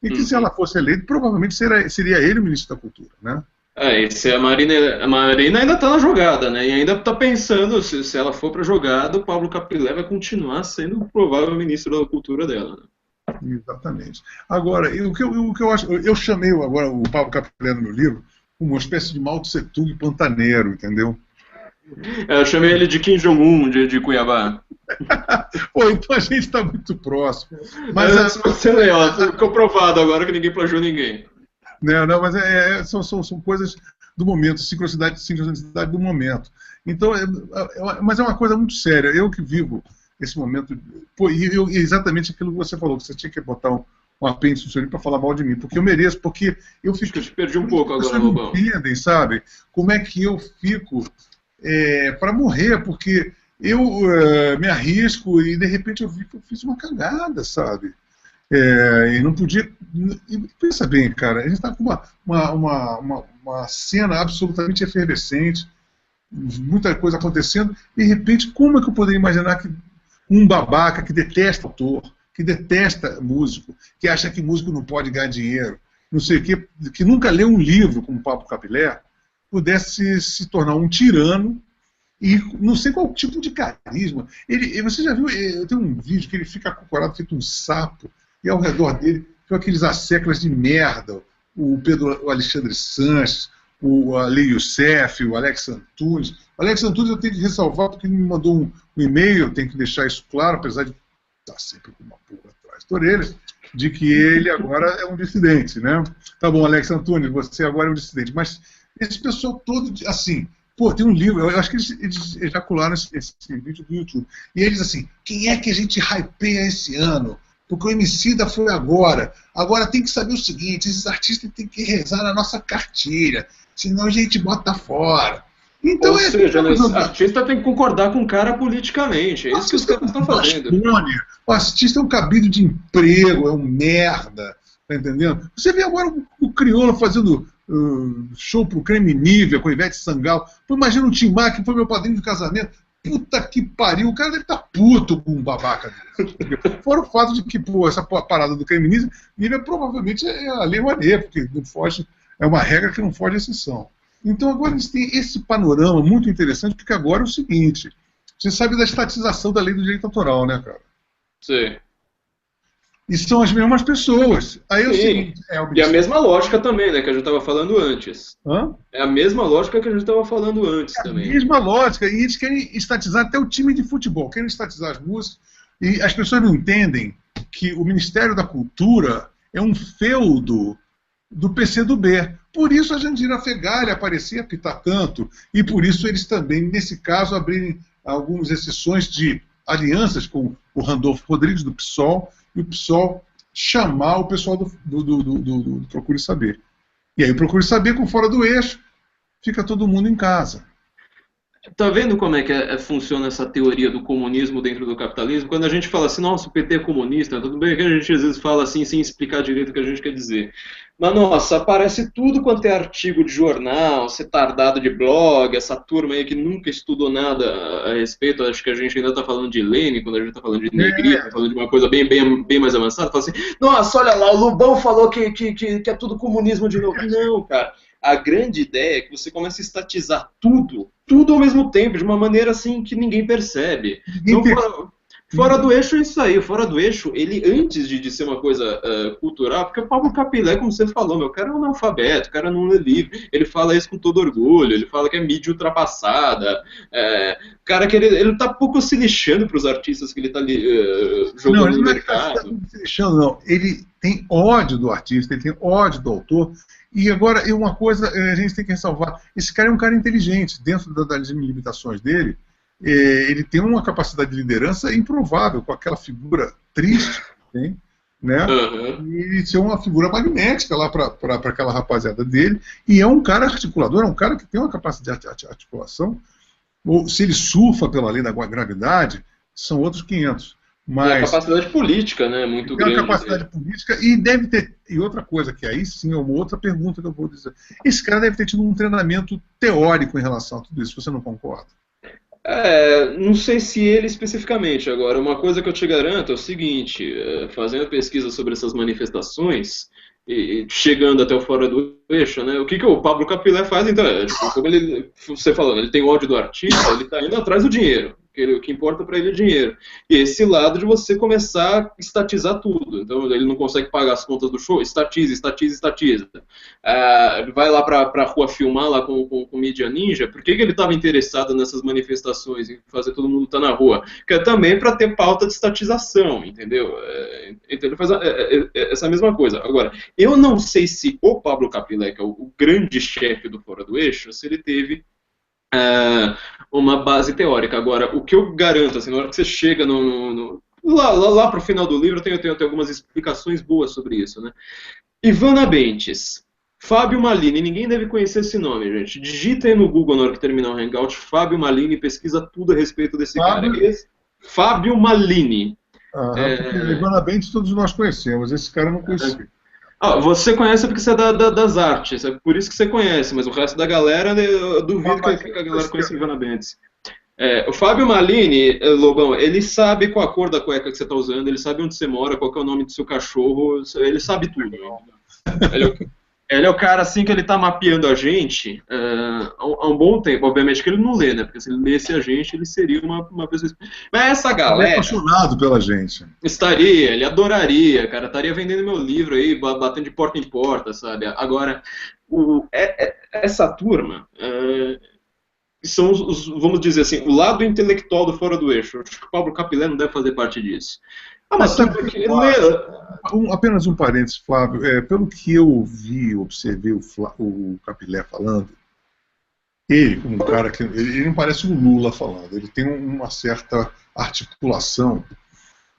e que se ela fosse eleita, provavelmente seria ele o ministro da Cultura, né? A Marina ainda está na jogada, né? E ainda está pensando, se ela for para a jogada, o Pablo Capilé vai continuar sendo o provável ministro da Cultura dela, né? Exatamente. Agora, o que eu acho, eu chamei agora o Pablo Capilé no meu livro uma espécie de Mao Tse Tung pantaneiro, entendeu? Eu chamei ele de Kim Jong-un de Cuiabá. Pô, então a gente está muito próximo. Mas você lê, ficou provado agora que ninguém plagiou ninguém. Não, mas são coisas do momento, sincronicidade do momento. Então, mas é uma coisa muito séria. Eu que vivo esse momento, pô, e exatamente aquilo que você falou, que você tinha que botar um apêndice no seu livro para falar mal de mim, porque eu mereço, porque eu fico... Eu te perdi um pouco agora, Lobão. Vocês não entendem, sabe? Como é que eu fico para morrer, porque eu me arrisco e de repente eu vi que eu fiz uma cagada, sabe? E não podia... E pensa bem, cara, a gente está com uma cena absolutamente efervescente, muita coisa acontecendo, e de repente, como é que eu poderia imaginar que um babaca que detesta autor, que detesta músico, que acha que músico não pode ganhar dinheiro, não sei o quê, que nunca leu um livro como Pablo Capilé, pudesse se tornar um tirano e não sei qual tipo de carisma. Você já viu, eu tenho um vídeo que ele fica acocorado feito um sapo, e ao redor dele ficam aqueles asseclas de merda, o Alexandre Sanches, o Ale Youssef, o Alex Antunes. O Alex Antunes eu tenho que ressalvar porque ele me mandou um e-mail, eu tenho que deixar isso claro, apesar de estar sempre com uma porra atrás da orelha, de que ele agora é um dissidente, né? Tá bom, Alex Antunes, você agora é um dissidente. Mas esse pessoal todo, assim, pô, tem um livro, eu acho que eles ejacularam esse vídeo do YouTube. E eles assim, quem é que a gente hypeia esse ano? Porque o Emicida foi agora. Agora tem que saber o seguinte, esses artistas têm que rezar na nossa cartilha, senão a gente bota fora. Então, ou seja, o artista tem que concordar com o cara politicamente, é isso que os caras estão fazendo. O artista é um cabide de emprego, é um merda, tá entendendo? Você vê agora o Criolo fazendo show pro Creme Nívea com Ivete Sangalo. Pô, imagina o Tim Maia, que foi meu padrinho de casamento. Puta que pariu, o cara deve estar puto com um babaca dele. Fora o fato de que, pô, essa parada do Creme Nívea provavelmente é a lei Rouanet, porque não foge, é uma regra que não foge à exceção. Então agora eles têm esse panorama muito interessante, porque agora é o seguinte, você sabe da estatização da lei do direito autoral, né, cara? Sim. E são as mesmas pessoas. Aí é o seguinte, e a mesma lógica também, né, que a gente estava falando antes. Hã? É a mesma lógica que a gente estava falando antes também. A mesma lógica, e eles querem estatizar até o time de futebol, querem estatizar as músicas, e as pessoas não entendem que o Ministério da Cultura é um feudo do PCdoB. Por isso a Jandira Fegali aparecia a apitar tanto, e por isso eles também, nesse caso, abrirem algumas exceções de alianças com o Randolfo Rodrigues, do PSOL, e o PSOL chamar o pessoal do Procure Saber. E aí o Procure Saber, com Fora do Eixo, fica todo mundo em casa. Tá vendo como é que funciona essa teoria do comunismo dentro do capitalismo? Quando a gente fala assim, nossa, o PT é comunista, tudo bem que a gente às vezes fala assim sem explicar direito o que a gente quer dizer. Mas, nossa, aparece tudo quanto é artigo de jornal, retardado de blog, essa turma aí que nunca estudou nada a respeito. Acho que a gente ainda está falando de Lênin, quando a gente está falando de Negrita, falando de uma coisa bem mais avançada. Fala assim, nossa, olha lá, o Lobão falou que é tudo comunismo de novo. Não, cara. A grande ideia é que você comece a estatizar tudo ao mesmo tempo, de uma maneira assim que ninguém percebe. Então, fora do eixo é isso aí. Fora do eixo, ele antes de ser uma coisa cultural, porque o Pablo Capilé, como você falou, meu cara é um analfabeto, o cara não lê livro, ele fala isso com todo orgulho, ele fala que é mídia ultrapassada, o cara que ele tá pouco se lixando para os artistas que ele tá jogando no mercado. Não, ele não tá se lixando, não. Ele tem ódio do artista, ele tem ódio do autor. E agora, uma coisa a gente tem que ressalvar, esse cara é um cara inteligente, dentro das limitações dele, ele tem uma capacidade de liderança improvável, com aquela figura triste que tem, né? E ser uma figura magnética lá para aquela rapaziada dele, e é um cara articulador, é um cara que tem uma capacidade de articulação, ou se ele surfa pela lei da gravidade, são outros 500. Mas, e a capacidade política, né, muito grande. Tem a capacidade política e deve ter... E outra coisa, que aí sim é uma outra pergunta que eu vou dizer. Esse cara deve ter tido um treinamento teórico em relação a tudo isso, você não concorda? Não sei se ele especificamente. Agora, uma coisa que eu te garanto é o seguinte, fazendo pesquisa sobre essas manifestações, e chegando até o Fora do Eixo, né, o que o Pablo Capilé faz, então, como você falando, ele tem ódio do artista, ele está indo atrás do dinheiro. porque o que importa para ele é dinheiro. E esse lado de você começar a estatizar tudo. Então ele não consegue pagar as contas do show, estatiza, estatiza, estatiza. Vai lá para a rua filmar lá com mídia ninja, por que ele estava interessado nessas manifestações, em fazer todo mundo estar na rua? Que é também para ter pauta de estatização, entendeu? Então ele faz essa mesma coisa. Agora, eu não sei se o Pablo Capilé, que é o grande chefe do Fora do Eixo, se ele teve uma base teórica. Agora, o que eu garanto, assim, na hora que você chega lá para o final do livro, eu tenho algumas explicações boas sobre isso, né? Ivana Bentes, Fábio Malini, ninguém deve conhecer esse nome, gente. Digita aí no Google na hora que terminar o Hangout, Fábio Malini, pesquisa tudo a respeito desse cara. Fábio Malini. Porque Ivana Bentes todos nós conhecemos, esse cara eu não conhecia. Você conhece porque você é das artes, é por isso que você conhece, mas o resto da galera, eu duvido que a galera conheça Ivana Bentes. O Fábio Malini, Lobão, ele sabe qual a cor da cueca que você está usando, ele sabe onde você mora, qual que é o nome do seu cachorro, ele sabe tudo. Ele é o cara, assim, que ele tá mapeando a gente há um bom tempo. Obviamente que ele não lê, né? Porque se ele lesse a gente, ele seria uma pessoa... Mas essa galera... Ele é apaixonado pela gente. Estaria, ele adoraria, cara. Estaria vendendo meu livro aí, batendo de porta em porta, sabe? Agora, essa turma... são vamos dizer assim, o lado intelectual do Fora do Eixo. Acho que o Pablo Capilé não deve fazer parte disso. Mas apenas um parênteses, Flávio. Pelo que eu vi, observei o Capilé falando, ele, como um cara que... Ele não parece um Lula falando, ele tem uma certa articulação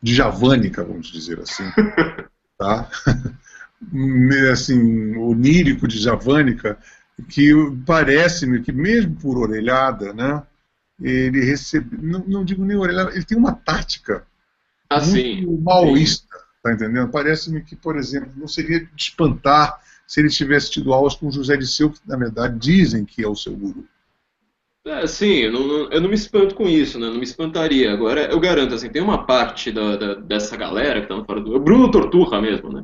djavânica, vamos dizer assim. Tá? Assim, onírico djavânica, que parece-me que mesmo por orelhada, né, ele recebe... Não digo nem orelhada, ele tem uma tática muito maoísta, tá entendendo? Parece-me que, por exemplo, não seria de espantar se ele tivesse tido aulas com José Dirceu, que na verdade dizem que é o seu guru. Sim, eu não me espanto com isso, né? Não me espantaria. Agora, eu garanto, assim, tem uma parte dessa galera que tá no Fora do... Bruno Torturra mesmo, né?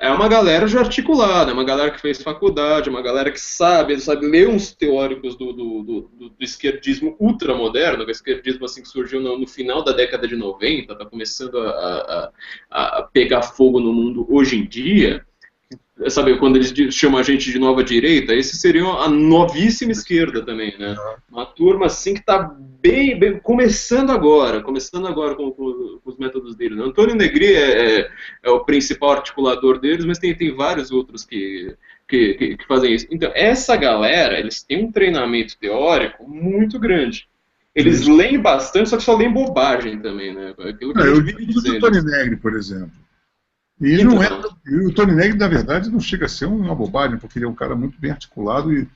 É uma galera já articulada, é uma galera que fez faculdade, é uma galera que sabe ler uns teóricos do esquerdismo ultramoderno, o esquerdismo assim, que surgiu no final da década de 90, tá começando a pegar fogo no mundo hoje em dia. Sabe, quando eles chamam a gente de nova direita, esses seriam a novíssima esquerda também, né? Uma turma assim que está bem começando agora com os métodos deles. Antônio Negri é o principal articulador deles, mas tem vários outros que fazem isso. Então, essa galera, eles têm um treinamento teórico muito grande. Eles leem bastante, só que só leem bobagem também, né? Aquilo que eu digo do Tony Negri, por exemplo. E ele não o Tony Negri, na verdade, não chega a ser uma bobagem, porque ele é um cara muito bem articulado e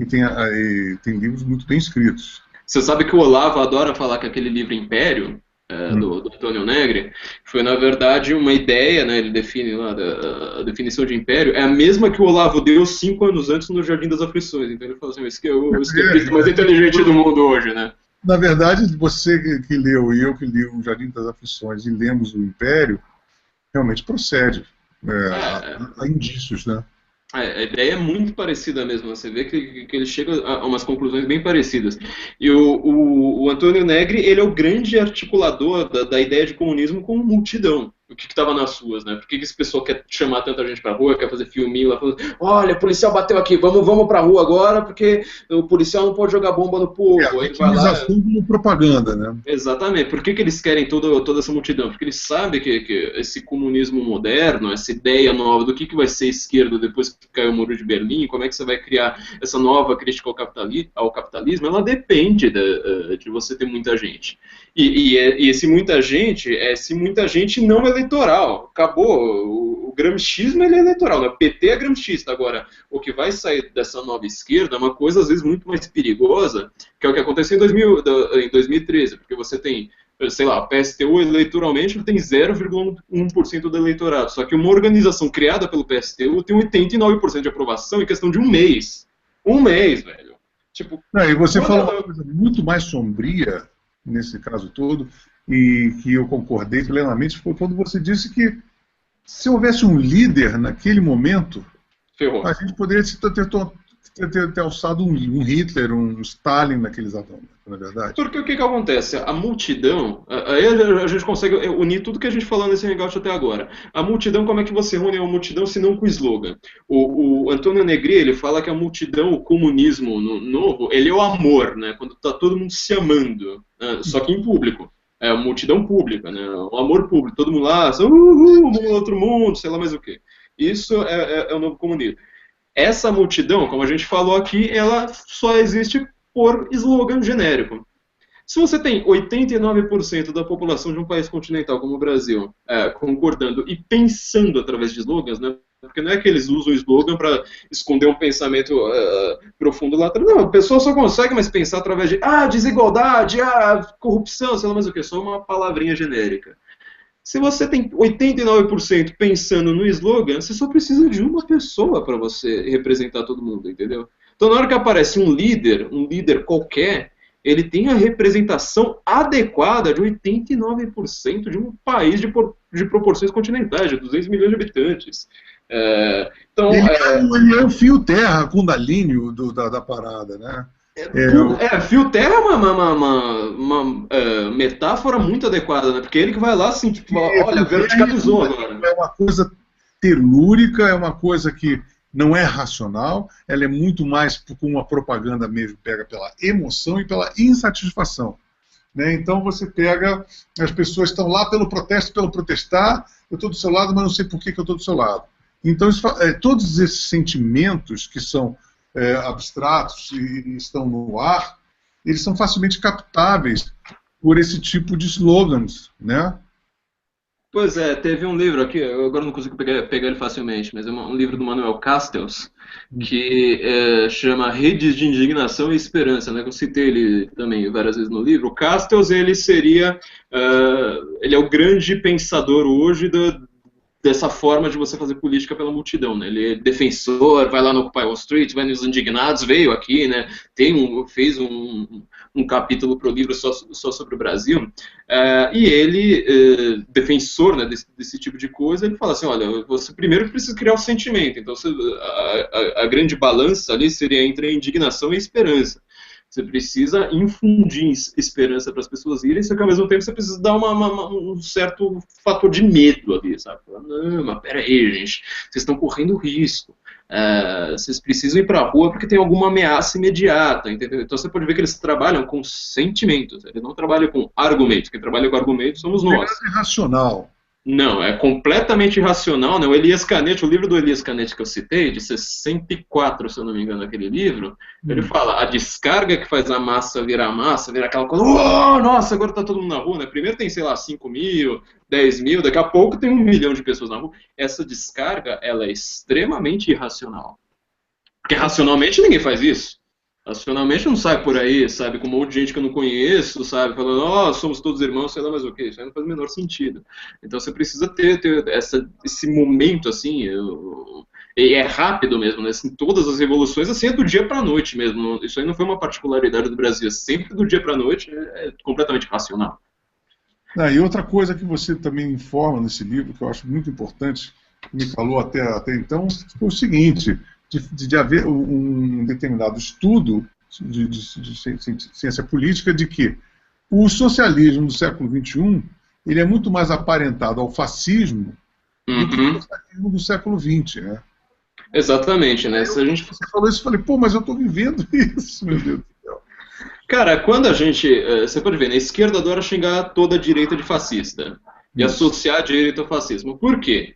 tem livros muito bem escritos. Você sabe que o Olavo adora falar que aquele livro Império, do Antônio Negri, foi, na verdade, uma ideia, né, ele define lá, a definição de Império, é a mesma que o Olavo deu 5 anos antes no Jardim das Aflições. Então ele falou assim, esse é o esquerdista mais inteligente do mundo hoje, né? Na verdade, você que leu e eu que li o Jardim das Aflições e lemos o Império, realmente procede. Há indícios, né? A ideia é muito parecida mesmo, você vê que ele chega a umas conclusões bem parecidas. E o Antônio Negri, ele é o grande articulador da ideia de comunismo com multidão. O que estava nas ruas, né? Por que esse pessoal quer chamar tanta gente pra rua, quer fazer filminho lá, falando, olha, o policial bateu aqui, vamos pra rua agora, porque o policial não pode jogar bomba no povo. A utilização como propaganda, né? Exatamente. Por que eles querem toda essa multidão? Porque eles sabem que esse comunismo moderno, essa ideia nova do que vai ser esquerda depois que caiu o Muro de Berlim, como é que você vai criar essa nova crítica ao capitalismo, ela depende de você ter muita gente. E esse muita gente é se muita gente não eleitoral. Acabou. O gramscismo ele é eleitoral, né? O PT é gramscista. Agora, o que vai sair dessa nova esquerda é uma coisa, às vezes, muito mais perigosa, que é o que aconteceu em 2013, porque você tem, sei lá, a PSTU eleitoralmente tem 0,1% do eleitorado, só que uma organização criada pelo PSTU tem 89% de aprovação em questão de um mês. Um mês, velho. Tipo, e você fala uma coisa muito mais sombria, nesse caso todo, e que eu concordei plenamente, foi quando você disse que se houvesse um líder naquele momento, ferrou. A gente poderia ter ter alçado um Hitler, um Stalin naquele exato momento, na verdade. Porque o que acontece? A multidão, aí a gente consegue unir tudo que a gente falou nesse hangout até agora. A multidão, como é que você une a multidão se não com o slogan? O Antônio Negri, ele fala que a multidão, o comunismo novo, ele é o amor, né? Quando tá todo mundo se amando, né? Só que em público. É a multidão pública, né? O amor público, todo mundo lá, outro mundo, sei lá mais o quê. Isso é o novo comunismo. Essa multidão, como a gente falou aqui, ela só existe por slogan genérico. Se você tem 89% da população de um país continental como o Brasil concordando e pensando através de slogans, né? Porque não é que eles usam o slogan para esconder um pensamento profundo lá atrás. Não, a pessoa só consegue mais pensar através de desigualdade, corrupção, sei lá mais o que, só uma palavrinha genérica. Se você tem 89% pensando no slogan, você só precisa de uma pessoa para você representar todo mundo, entendeu? Então, na hora que aparece um líder qualquer, ele tem a representação adequada de 89% de um país de proporções continentais, de 200 milhões de habitantes. Então, ele é o fio terra, Kundalini da parada, né? Fio terra é uma metáfora muito adequada, né? Porque ele que vai lá assim, tipo, olha, verticalizou agora. É uma coisa telúrica, é uma coisa que não é racional, ela é muito mais com uma propaganda mesmo, pega pela emoção e pela insatisfação. Né? Então você pega, as pessoas estão lá pelo protesto, pelo protestar, eu estou do seu lado, mas não sei por que eu estou do seu lado. Então todos esses sentimentos que são abstratos e estão no ar, eles são facilmente captáveis por esse tipo de slogans, né? Pois é, teve um livro aqui, eu agora não consigo pegar ele facilmente, mas é um livro do Manuel Castells, que chama Redes de Indignação e Esperança, né? Eu citei ele também várias vezes no livro. O Castells, ele é o grande pensador hoje dessa forma de você fazer política pela multidão, né? Ele é defensor, vai lá no Occupy Wall Street, vai nos Indignados, veio aqui, né? Fez um capítulo para o livro só sobre o Brasil, e ele, defensor, né, desse tipo de coisa, ele fala assim, olha, você primeiro precisa criar o sentimento, então a grande balança ali seria entre a indignação e a esperança. Você precisa infundir esperança para as pessoas irem, só que ao mesmo tempo você precisa dar um certo fator de medo ali, sabe? Não, mas peraí, gente, vocês estão correndo risco. Vocês precisam ir para a rua porque tem alguma ameaça imediata, entendeu? Então você pode ver que eles trabalham com sentimentos, eles não trabalham com argumentos. Quem trabalha com argumentos somos nós. É irracional. Não, é completamente irracional, né? O Elias Canetti, o livro do Elias Canetti que eu citei, de 64, se eu não me engano, aquele livro, ele fala, a descarga que faz a massa virar aquela coisa, nossa, agora tá todo mundo na rua, né? Primeiro tem, sei lá, 5 mil, 10 mil, daqui a pouco tem 1 milhão de pessoas na rua. Essa descarga, ela é extremamente irracional. Porque racionalmente ninguém faz isso. Racionalmente não sai por aí, sabe, com um monte de gente que eu não conheço, sabe, falando, somos todos irmãos, sei lá mais o que, isso aí não faz o menor sentido. Então você precisa ter esse momento, assim, e é rápido mesmo, né, assim, todas as revoluções, assim, é do dia para a noite mesmo, isso aí não foi uma particularidade do Brasil, é sempre do dia para a noite, é completamente racional. E outra coisa que você também informa nesse livro, que eu acho muito importante, que me falou até então, foi o seguinte, de haver um determinado estudo de ciência política de que o socialismo do século XXI ele é muito mais aparentado ao fascismo do que o socialismo do século XX, né? Exatamente, né? Você falou isso, eu falei, pô, mas eu estou vivendo isso, meu Deus do céu. Cara, quando a gente... Você pode ver, né? A esquerda adora xingar toda a direita de fascista e associar a direita ao fascismo. Por quê?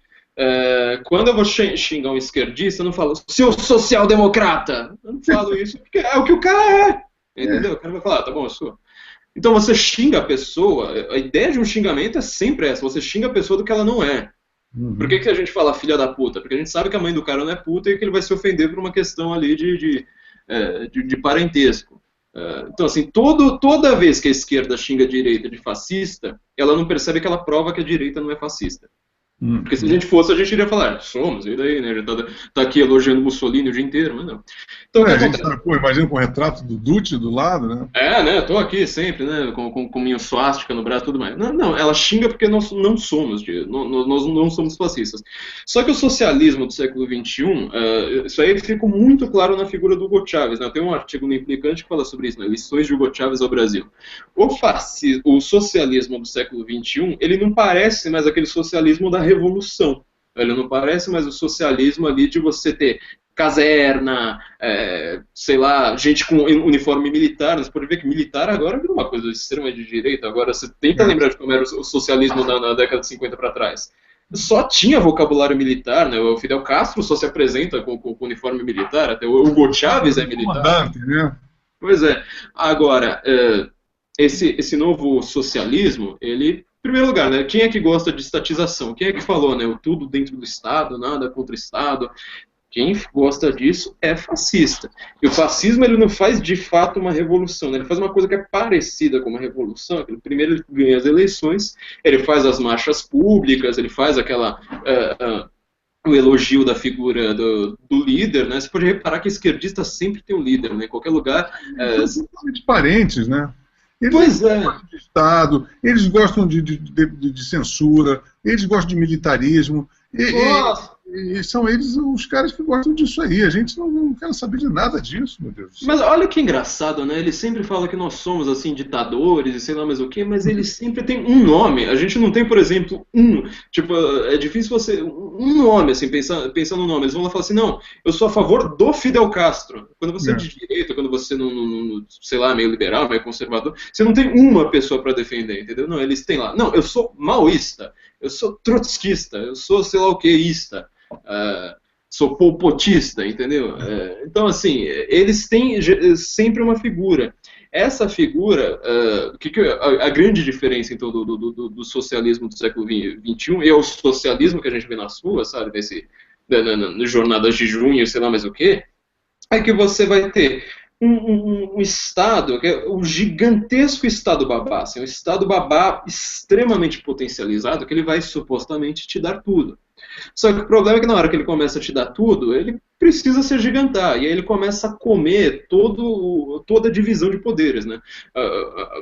Quando eu vou xingar um esquerdista, eu não falo, seu social-democrata. Eu não falo isso porque é o que o cara é. Entendeu? O cara vai falar, tá bom, eu sou. Então você xinga a pessoa, a ideia de um xingamento é sempre essa, você xinga a pessoa do que ela não é. Por que a gente fala filha da puta? Porque a gente sabe que a mãe do cara não é puta e que ele vai se ofender por uma questão ali de parentesco. Então, assim, toda vez que a esquerda xinga a direita de fascista, ela não percebe que ela prova que a direita não é fascista. Porque se a gente fosse, a gente iria falar, somos, e daí, né? A gente tá aqui elogiando Mussolini o dia inteiro, mas não. Então, o que A gente acontece? tá, pô, imagina com o retrato do Duce do lado, né? Né, tô aqui sempre, né, com minha suástica no braço e tudo mais. Não, não, ela xinga porque nós não somos, nós não somos fascistas. Só que o socialismo do século XXI, isso aí fica muito claro na figura do Hugo Chávez, né? Tem um artigo no Implicante que fala sobre isso, né, lições de Hugo Chávez ao Brasil. O socialismo do século XXI, ele não parece mais aquele socialismo da revolução. Ele não parece mais o socialismo ali de você ter caserna, sei lá, gente com uniforme militar. Você pode ver que militar agora é uma coisa extremamente de direita. Agora você tenta lembrar de como era o socialismo na década de 50 para trás. Só tinha vocabulário militar, né? O Fidel Castro só se apresenta com uniforme militar, até o Hugo Chávez é militar. Comandante, né? Pois é. Agora, esse novo socialismo, ele, em primeiro lugar, né, quem é que gosta de estatização? Quem é que falou, né, o tudo dentro do Estado, nada contra o Estado? Quem gosta disso é fascista. E o fascismo, ele não faz de fato uma revolução, né? Ele faz uma coisa que é parecida com uma revolução. Primeiro ele ganha as eleições, ele faz as marchas públicas, ele faz o elogio da figura do líder, né? Você pode reparar que esquerdista sempre tem um líder, né? Em qualquer lugar. São parentes, né? Eles Pois gostam de Estado, eles gostam de censura, eles gostam de militarismo. E são eles os caras que gostam disso aí. A gente não quer saber de nada disso, meu Deus. Mas olha que engraçado, né? Ele sempre fala que nós somos, assim, ditadores e sei lá mais o quê, mas ele sempre tem um nome. A gente não tem, por exemplo, tipo, é difícil você... Um nome, assim, pensar no nome. Eles vão lá e falar assim, não, eu sou a favor do Fidel Castro. Quando você é de direita, quando você não, sei lá, meio liberal, meio conservador, você não tem uma pessoa para defender, entendeu? Não, eles têm lá, não, eu sou maoísta, eu sou trotskista, eu sou sei lá o queísta. Sou polpotista, entendeu? Então, assim, eles têm sempre uma figura. Essa figura, a grande diferença, então, do socialismo do século XXI e o socialismo que a gente vê nas ruas, sabe, nas jornadas de junho, sei lá mais o quê, é que você vai ter um Estado, que é um gigantesco Estado babá, assim, um Estado babá extremamente potencializado, que ele vai supostamente te dar tudo. Só que o problema é que na hora que ele começa a te dar tudo, ele precisa se agigantar, e aí ele começa a comer toda a divisão de poderes, né?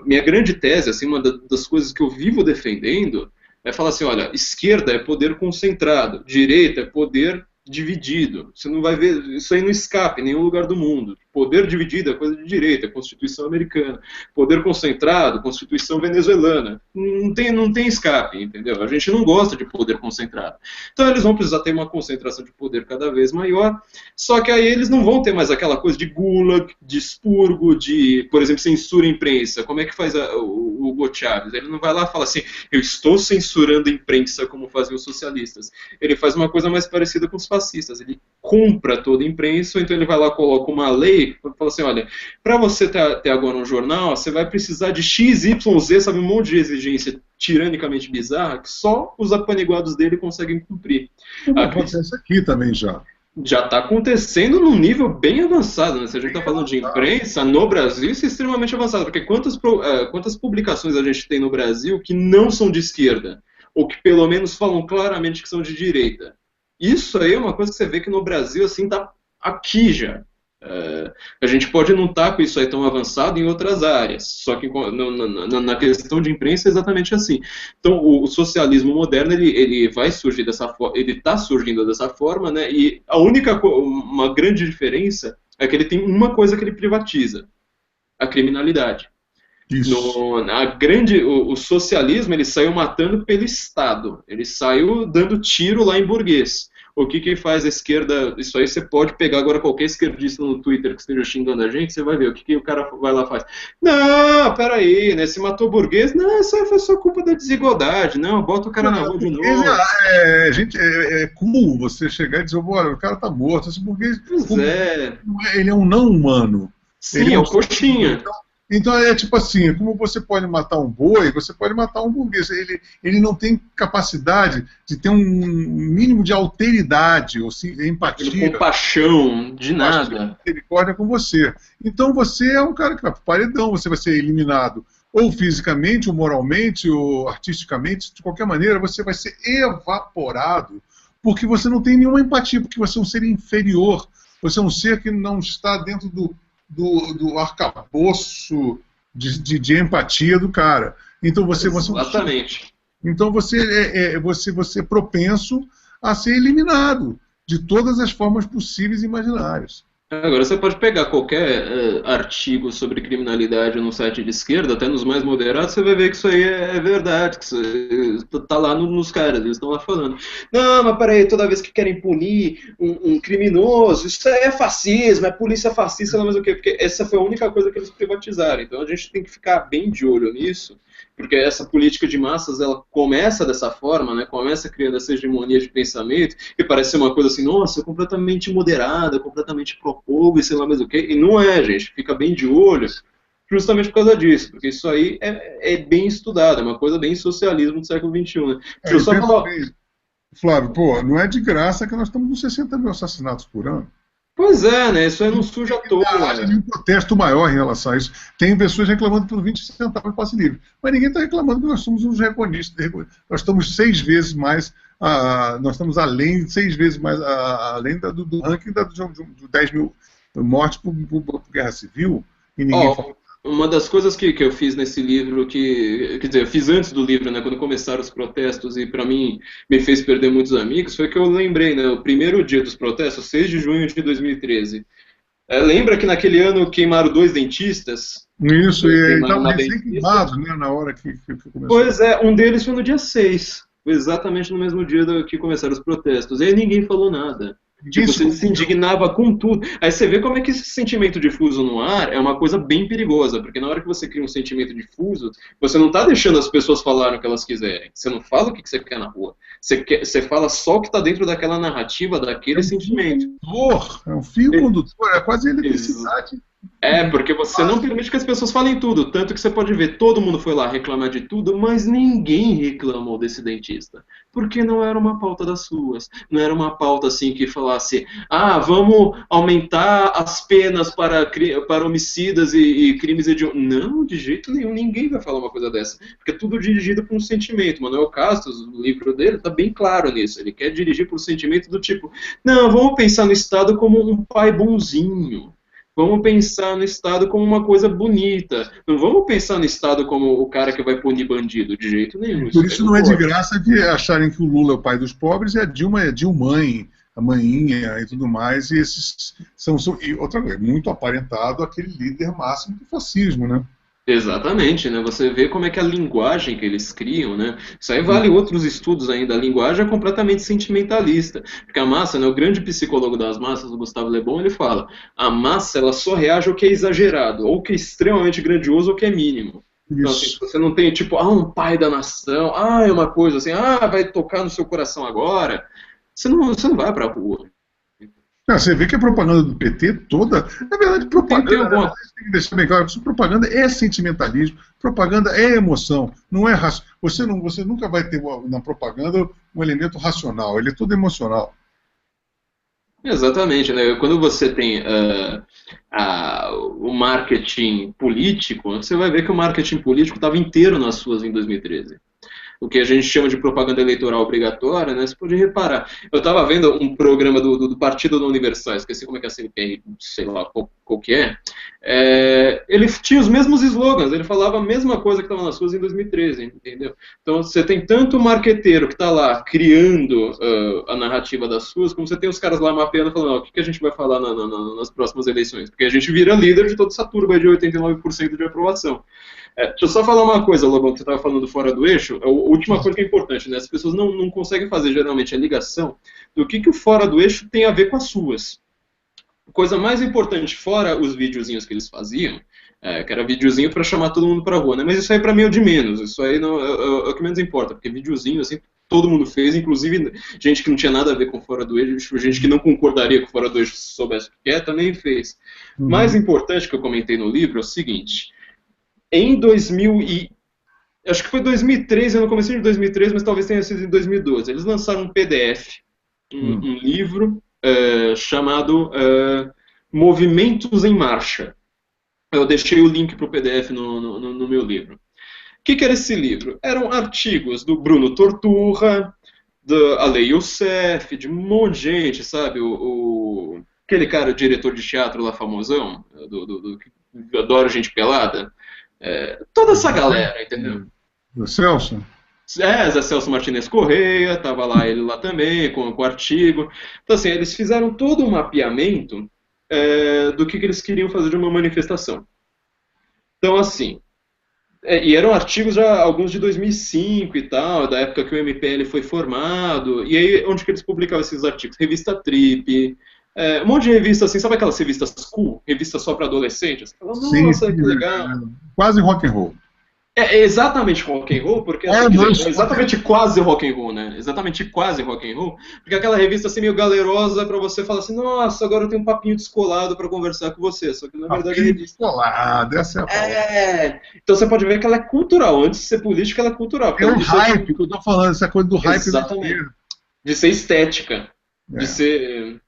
Minha grande tese, assim, uma das coisas que eu vivo defendendo, é falar assim, olha, esquerda é poder concentrado, direita é poder dividido. Você não vai ver isso aí no escape em nenhum lugar do mundo. Poder dividido é coisa de direita, Constituição americana. Poder concentrado, Constituição venezuelana. Não tem escape, entendeu? A gente não gosta de poder concentrado. Então eles vão precisar ter uma concentração de poder cada vez maior, só que aí eles não vão ter mais aquela coisa de gulag, de expurgo, de, por exemplo, censura a imprensa. Como é que faz o Hugo Chávez? Ele não vai lá e fala assim, eu estou censurando a imprensa como fazem os socialistas. Ele faz uma coisa mais parecida com os fascistas. Ele compra toda a imprensa, ou então ele vai lá e coloca uma lei e fala assim, olha, para você ter agora um jornal, você vai precisar de X, Y, Z, sabe, um monte de exigência tiranicamente bizarra que só os apaniguados dele conseguem cumprir. Acontece aqui também já. Já está acontecendo num nível bem avançado, né? Se a gente está falando de imprensa, no Brasil isso é extremamente avançado, porque quantas publicações a gente tem no Brasil que não são de esquerda, ou que pelo menos falam claramente que são de direita? Isso aí é uma coisa que você vê que no Brasil, assim, tá aqui já. A gente pode não estar com isso aí tão avançado em outras áreas, só que na questão de imprensa é exatamente assim. Então, o socialismo moderno, ele vai surgir dessa forma, ele está surgindo dessa forma, né? E uma grande diferença é que ele tem uma coisa que ele privatiza: a criminalidade. O socialismo, ele saiu matando pelo Estado, ele saiu dando tiro lá em burguês. O que faz a esquerda? Isso aí você pode pegar agora qualquer esquerdista no Twitter que esteja xingando a gente, você vai ver o que o cara vai lá e faz. Não, peraí, né? Se matou burguês, não, isso aí foi só culpa da desigualdade, não, bota o cara na rua de novo. É cool você chegar e dizer, olha, o cara tá morto, esse burguês. Ele é um não humano. Sim, ele é um coxinha. Então é tipo assim, como você pode matar um boi, você pode matar um burguês. Ele não tem capacidade de ter um mínimo de alteridade, ou empatia. Compaixão, de nada. Misericórdia com você. Então você é um cara que vai pro paredão, você vai ser eliminado ou fisicamente, ou moralmente, ou artisticamente, de qualquer maneira, você vai ser evaporado, porque você não tem nenhuma empatia, porque você é um ser inferior, você é um ser que não está dentro do arcabouço de empatia do cara. Então Exatamente. então você é propenso a ser eliminado de todas as formas possíveis e imaginárias. Agora, você pode pegar qualquer artigo sobre criminalidade num site de esquerda, até nos mais moderados, você vai ver que isso aí é verdade, que isso tá lá nos caras, eles estão lá falando. Não, mas peraí, toda vez que querem punir um criminoso, isso é fascismo, é polícia fascista, sei lá mais o quê, porque essa foi a única coisa que eles privatizaram. Então a gente tem que ficar bem de olho nisso, porque essa política de massas, ela começa dessa forma, né? Começa criando essa hegemonia de pensamento, que parece ser uma coisa assim, nossa, completamente moderada, completamente pró-povo, e sei lá mais o quê, e não é, gente, fica bem de olho, justamente por causa disso, porque isso aí é bem estudado, é uma coisa bem socialismo do século XXI, né? Deixa eu só falar... Flávio, pô, não é de graça que nós estamos com 60 mil assassinatos por ano. Pois é, né? Isso aí não suja à toa. Há um protesto maior em relação a isso. Tem pessoas reclamando por 20 centavos de passe livre. Mas ninguém está reclamando que nós somos uns recornistas. Nós estamos 6 vezes mais. Nós estamos além, 6 vezes mais além do ranking de 10 mil mortes por guerra civil. E ninguém fala. Uma das coisas que eu fiz nesse livro, quer dizer, eu fiz antes do livro, né, quando começaram os protestos, e para mim me fez perder muitos amigos, foi que eu lembrei, né, o primeiro dia dos protestos, 6 de junho de 2013. Lembra que naquele ano queimaram 2 dentistas? Isso, e estavam recém-queimados, né, na hora que começou. Pois é, um deles foi no dia 6, exatamente no mesmo dia que começaram os protestos, e aí ninguém falou nada. Tipo, você se indignava com tudo. Aí você vê como é que esse sentimento difuso no ar é uma coisa bem perigosa, porque na hora que você cria um sentimento difuso, você não está deixando as pessoas falarem o que elas quiserem. Você não fala o que você quer na rua. Você fala só o que está dentro daquela narrativa, daquele sentimento. É um fio condutor, é quase eletricidade. Porque você não permite que as pessoas falem tudo. Tanto que você pode ver, todo mundo foi lá reclamar de tudo, mas ninguém reclamou desse dentista. Porque não era uma pauta das suas. Não era uma pauta assim que falasse, vamos aumentar as penas para homicidas e crimes hediondos. Não, de jeito nenhum, ninguém vai falar uma coisa dessa. Porque é tudo dirigido por um sentimento. Manuel Castos, o livro dele, está bem claro nisso. Ele quer dirigir por um sentimento do tipo, não, vamos pensar no Estado como um pai bonzinho. Vamos pensar no Estado como uma coisa bonita. Não vamos pensar no Estado como o cara que vai punir bandido, de jeito nenhum. Por isso não é de graça de acharem que o Lula é o pai dos pobres e a Dilma é Dilmãe, a maninha e tudo mais. E esses e outra coisa, muito aparentado aquele líder máximo do fascismo, né? Exatamente, né? Você vê como é que a linguagem que eles criam, né? Isso aí vale outros estudos ainda. A linguagem é completamente sentimentalista. Porque a massa, né? O grande psicólogo das massas, o Gustavo Le Bon, ele fala: a massa ela só reage ao que é exagerado, ou que é extremamente grandioso, ou que é mínimo. Então, assim, você não tem tipo, um pai da nação, é uma coisa assim, vai tocar no seu coração agora. Você não vai pra rua. Você vê que a propaganda do PT toda, na verdade, propaganda, tem que deixar bem claro, propaganda é sentimentalismo, propaganda é emoção, não é racional. Você nunca vai ter na propaganda um elemento racional, ele é tudo emocional. Exatamente, né? Quando você tem o marketing político, você vai ver que o marketing político estava inteiro nas ruas em 2013. O que a gente chama de propaganda eleitoral obrigatória, né? Você pode reparar. Eu estava vendo um programa do Partido da Universal, esqueci como é que é a CNPR, sei lá qual que é. Ele tinha os mesmos slogans, ele falava a mesma coisa que estava nas ruas em 2013, entendeu? Então você tem tanto o marqueteiro que está lá criando a narrativa das ruas, como você tem os caras lá mapeando, falando, o que a gente vai falar nas próximas eleições? Porque a gente vira líder de toda essa turba de 89% de aprovação. Deixa eu só falar uma coisa, Lobão, que você estava falando fora do eixo. A última coisa que é importante, né? As pessoas não conseguem fazer geralmente a ligação do que o fora do eixo tem a ver com as suas. A coisa mais importante, fora os videozinhos que eles faziam, que era videozinho para chamar todo mundo para rua, né? Mas isso aí para mim é o de menos. Isso aí não, é o que menos importa, porque videozinho assim todo mundo fez, inclusive gente que não tinha nada a ver com fora do eixo, gente que não concordaria com fora do eixo se soubesse o que é, também fez. Mais importante que eu comentei no livro é o seguinte. Em acho que foi 2013, no começo de 2013, mas talvez tenha sido em 2012. Eles lançaram um PDF, um livro chamado Movimentos em Marcha. Eu deixei o link para o PDF no meu livro. que era esse livro? Eram artigos do Bruno Torturra, da Ale Youssef, de um monte de gente, sabe? Aquele cara, o diretor de teatro lá famosão, que adora gente pelada. Toda essa galera, entendeu? Do Celso? Zé Celso Martinez Correia, tava lá ele lá também, com o artigo. Então, assim, eles fizeram todo um mapeamento do que eles queriam fazer de uma manifestação. Então, assim, e eram artigos já, alguns de 2005 e tal, da época que o MPL foi formado, e aí onde que eles publicavam esses artigos? Revista Trip, um monte de revista assim, sabe aquelas revistas cool? Revista só para adolescentes? Você fala, nossa, Sim, que legal. quase rock and roll. É exatamente rock and roll, porque assim, dizer, exatamente quase rock and roll, né? Exatamente quase rock and roll, porque aquela revista assim meio galerosa pra você falar assim, nossa, agora eu tenho um papinho descolado pra conversar com você, só que na verdade é revista. Descolado, essa é a palavra. Então você pode ver que ela é cultural, antes de ser política ela é cultural. É um hype que eu tô falando, essa coisa do hype. Exatamente. De ser estética, de ser,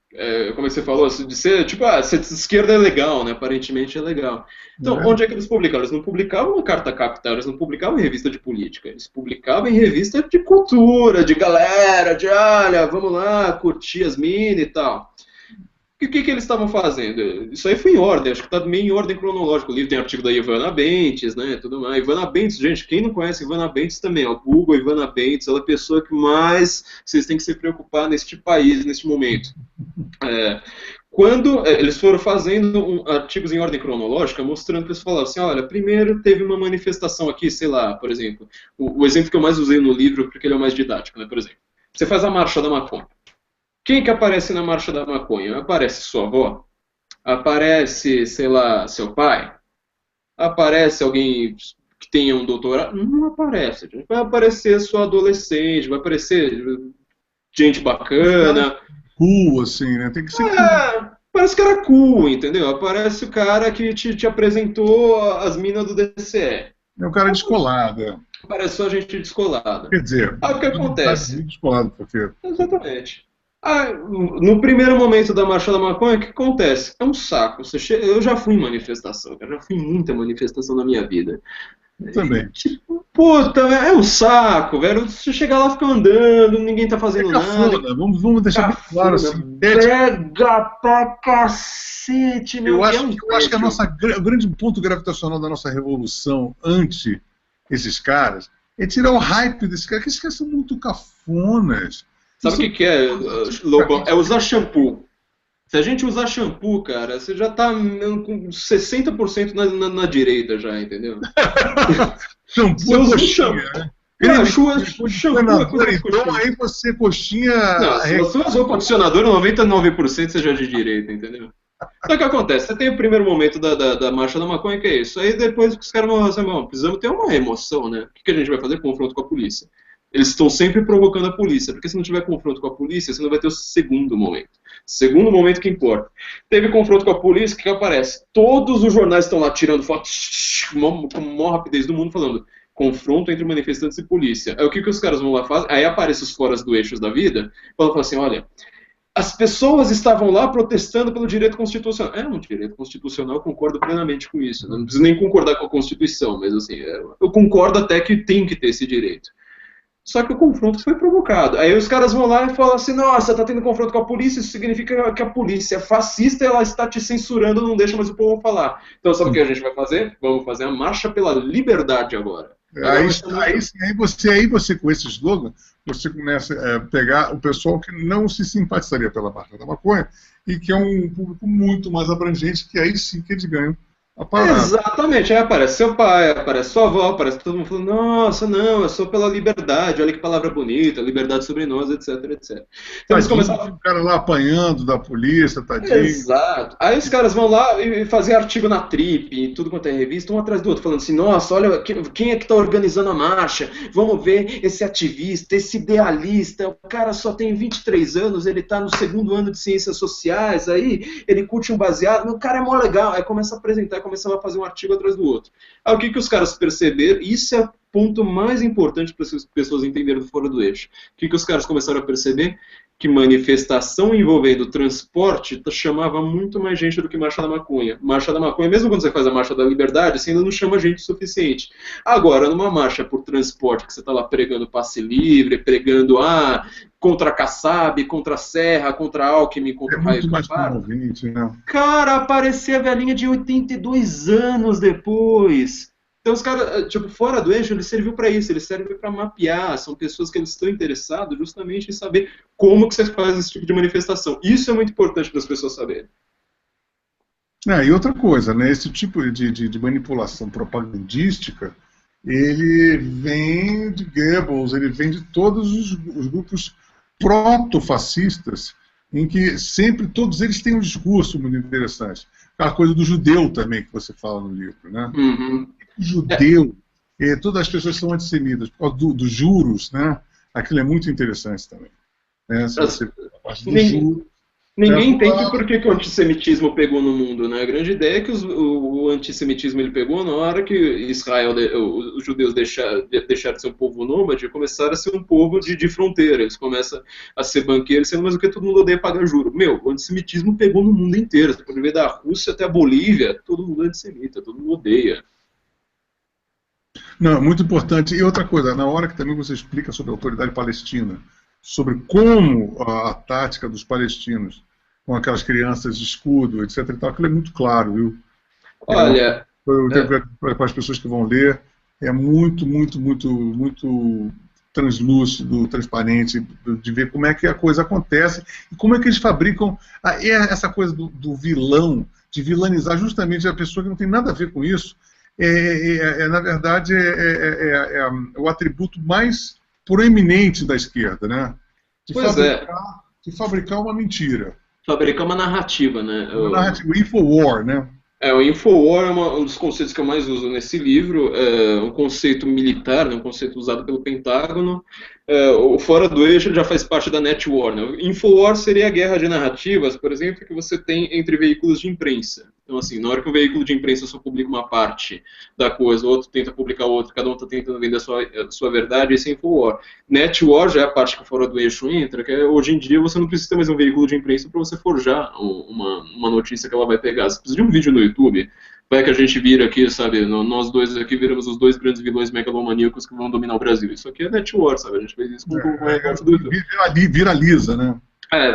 como é que você falou, de ser, tipo, ser de esquerda é legal, né? Aparentemente é legal. Então, onde é que eles publicavam? Eles não publicavam uma carta capital, eles não publicavam em revista de política, eles publicavam em revista de cultura, de galera, de olha, vamos lá, curtir as minas e tal. O que eles estavam fazendo? Isso aí foi em ordem, acho que está meio em ordem cronológica. O livro tem artigo da Ivana Bentes, né, tudo mais. Ivana Bentes, gente, quem não conhece Ivana Bentes também, ó, Google Ivana Bentes, ela é a pessoa que mais vocês têm que se preocupar neste país, neste momento. Quando eles foram fazendo artigos em ordem cronológica, mostrando que eles falavam assim, olha, primeiro teve uma manifestação aqui, sei lá, por exemplo, o exemplo que eu mais usei no livro, porque ele é o mais didático, né, por exemplo, você faz a Marcha da Maconha. Quem que aparece na Marcha da Maconha? Aparece sua avó? Aparece, sei lá, seu pai? Aparece alguém que tenha um doutorado? Não aparece. Vai aparecer sua adolescente, vai aparecer gente bacana. Cool, assim, né? Tem que ser cool. Parece que era cool, entendeu? Aparece o cara que te apresentou as minas do DCE. É um cara descolado. Parece só gente descolada. Quer dizer, o que acontece? Descolado, porque... Exatamente. No primeiro momento da Marcha da Maconha, o que acontece? É um saco. Eu já fui em manifestação, eu já fui em muita manifestação na minha vida. Eu também. Tipo, puta, é um saco, velho. Você chega lá, fica andando, ninguém tá fazendo nada. Vamos deixar bem claro assim. Pega pra cacete, meu Deus. Eu acho que o grande ponto gravitacional da nossa revolução ante esses caras é tirar o hype desses caras, que esses caras são muito cafonas. Sabe o que é, Lobão? É usar shampoo. Se a gente usar shampoo, cara, você já tá com 60% na direita já, entendeu? Shampoo é coxinha, né? Shampoo é coisa então aí você coxinha... Não, se você usou condicionador, 99% seja de direita, entendeu? Então o que acontece? Você tem o primeiro momento da Marcha da Maconha, que é isso. Aí depois os caras vão assim, bom, precisamos ter uma emoção, né? O que a gente vai fazer? Confronto com a polícia. Eles estão sempre provocando a polícia, porque se não tiver confronto com a polícia, você não vai ter o segundo momento. Segundo momento que importa. Teve confronto com a polícia, o que aparece? Todos os jornais estão lá tirando fotos com a maior rapidez do mundo, falando confronto entre manifestantes e polícia. Aí o que os caras vão lá fazer? Aí aparecem os foras do eixos da vida, falam assim, olha, as pessoas estavam lá protestando pelo direito constitucional. É um direito constitucional, eu concordo plenamente com isso. Não preciso nem concordar com a Constituição, mas assim, eu concordo até que tem que ter esse direito. Só que o confronto foi provocado. Aí os caras vão lá e falam assim, nossa, tá tendo confronto com a polícia, isso significa que a polícia é fascista e ela está te censurando, não deixa mais o povo falar. Então sabe o que a gente vai fazer? Vamos fazer a marcha pela liberdade agora. Aí você com esse slogan, você começa a pegar o pessoal que não se simpatizaria pela Marcha da Maconha e que é um público muito mais abrangente, que aí sim que eles ganham a parada. Exatamente, aí aparece seu pai, aparece sua avó, aparece todo mundo falando, nossa, não, eu sou pela liberdade, olha que palavra bonita, liberdade sobre nós, etc, etc. Então eles começaram o cara lá apanhando da polícia, tadinho. Exato. Aí os caras vão lá e fazer artigo na Trip, tudo quanto é revista, um atrás do outro, falando assim, nossa, olha, quem é que tá organizando a marcha? Vamos ver esse ativista, esse idealista, o cara só tem 23 anos, ele tá no segundo ano de ciências sociais, aí ele curte um baseado, o cara é mó legal, aí começa a apresentar, começando a fazer um artigo atrás do outro. Aí o que os caras perceberam, isso é o ponto mais importante para as pessoas entenderem do fora do eixo. O que os caras começaram a perceber? que manifestação envolvendo transporte chamava muito mais gente do que Marcha da Maconha. Marcha da Maconha, mesmo quando você faz a Marcha da Liberdade, você ainda não chama gente o suficiente. Agora, numa marcha por transporte, que você está lá pregando passe livre, pregando contra a Kassab, contra a Serra, contra a Alckmin, contra o Raio muito mais Caparo, comovente, né? cara, aparecia a velhinha de 82 anos depois. Então os caras, tipo, fora do eixo, ele serviu para isso, ele serve para mapear, são pessoas que eles estão interessados justamente em saber como que você faz esse tipo de manifestação. Isso é muito importante para as pessoas saberem. E outra coisa, né, esse tipo de manipulação propagandística, ele vem de Goebbels, ele vem de todos os grupos proto-fascistas, em que sempre todos eles têm um discurso muito interessante. Aquela coisa do judeu também, que você fala no livro, né? Uhum. O judeu, todas as pessoas são antissemitas, por causa dos juros, né? Aquilo é muito interessante também. Né? Se você a parte do juro, ninguém entende por que o antissemitismo pegou no mundo, né? A grande ideia é que o antissemitismo ele pegou na hora que Israel, os judeus deixaram de ser um povo nômade e começaram a ser um povo de fronteira. Eles começam a ser banqueiros, mas o que todo mundo odeia pagar juro. Meu, o antissemitismo pegou no mundo inteiro. Você pode ver da Rússia até a Bolívia, todo mundo é antissemita, todo mundo odeia. Não, muito importante. E outra coisa, na hora que também você explica sobre a autoridade palestina, sobre como a tática dos palestinos com aquelas crianças de escudo, etc. e tal, aquilo é muito claro, viu? Olha, para as pessoas que vão ler, é muito, muito, muito, muito translúcido, transparente, de ver como é que a coisa acontece e como é que eles fabricam essa coisa do vilão, de vilanizar justamente a pessoa que não tem nada a ver com isso. Na verdade, o atributo mais proeminente da esquerda, né? De fabricar uma mentira. Fabricar uma narrativa, né? Uma narrativa, o Infowar, né? O Infowar é um dos conceitos que eu mais uso nesse livro, é um conceito militar, né, um conceito usado pelo Pentágono. O Fora do Eixo já faz parte da Netwar. Né? O Infowar seria a guerra de narrativas, por exemplo, que você tem entre veículos de imprensa. Então, assim, na hora que o veículo de imprensa só publica uma parte da coisa, o outro tenta publicar outra, cada um está tentando vender a sua verdade, esse é Infowar. Netwar já é a parte que o Fora do Eixo entra, que hoje em dia você não precisa ter mais um veículo de imprensa para você forjar uma notícia que ela vai pegar. Você precisa de um vídeo no YouTube. Vai que a gente vira aqui, sabe, nós dois aqui viramos os dois grandes vilões megalomaníacos que vão dominar o Brasil. Isso aqui é Netwar, sabe? A gente fez isso com o negócio do YouTube. Viraliza, né?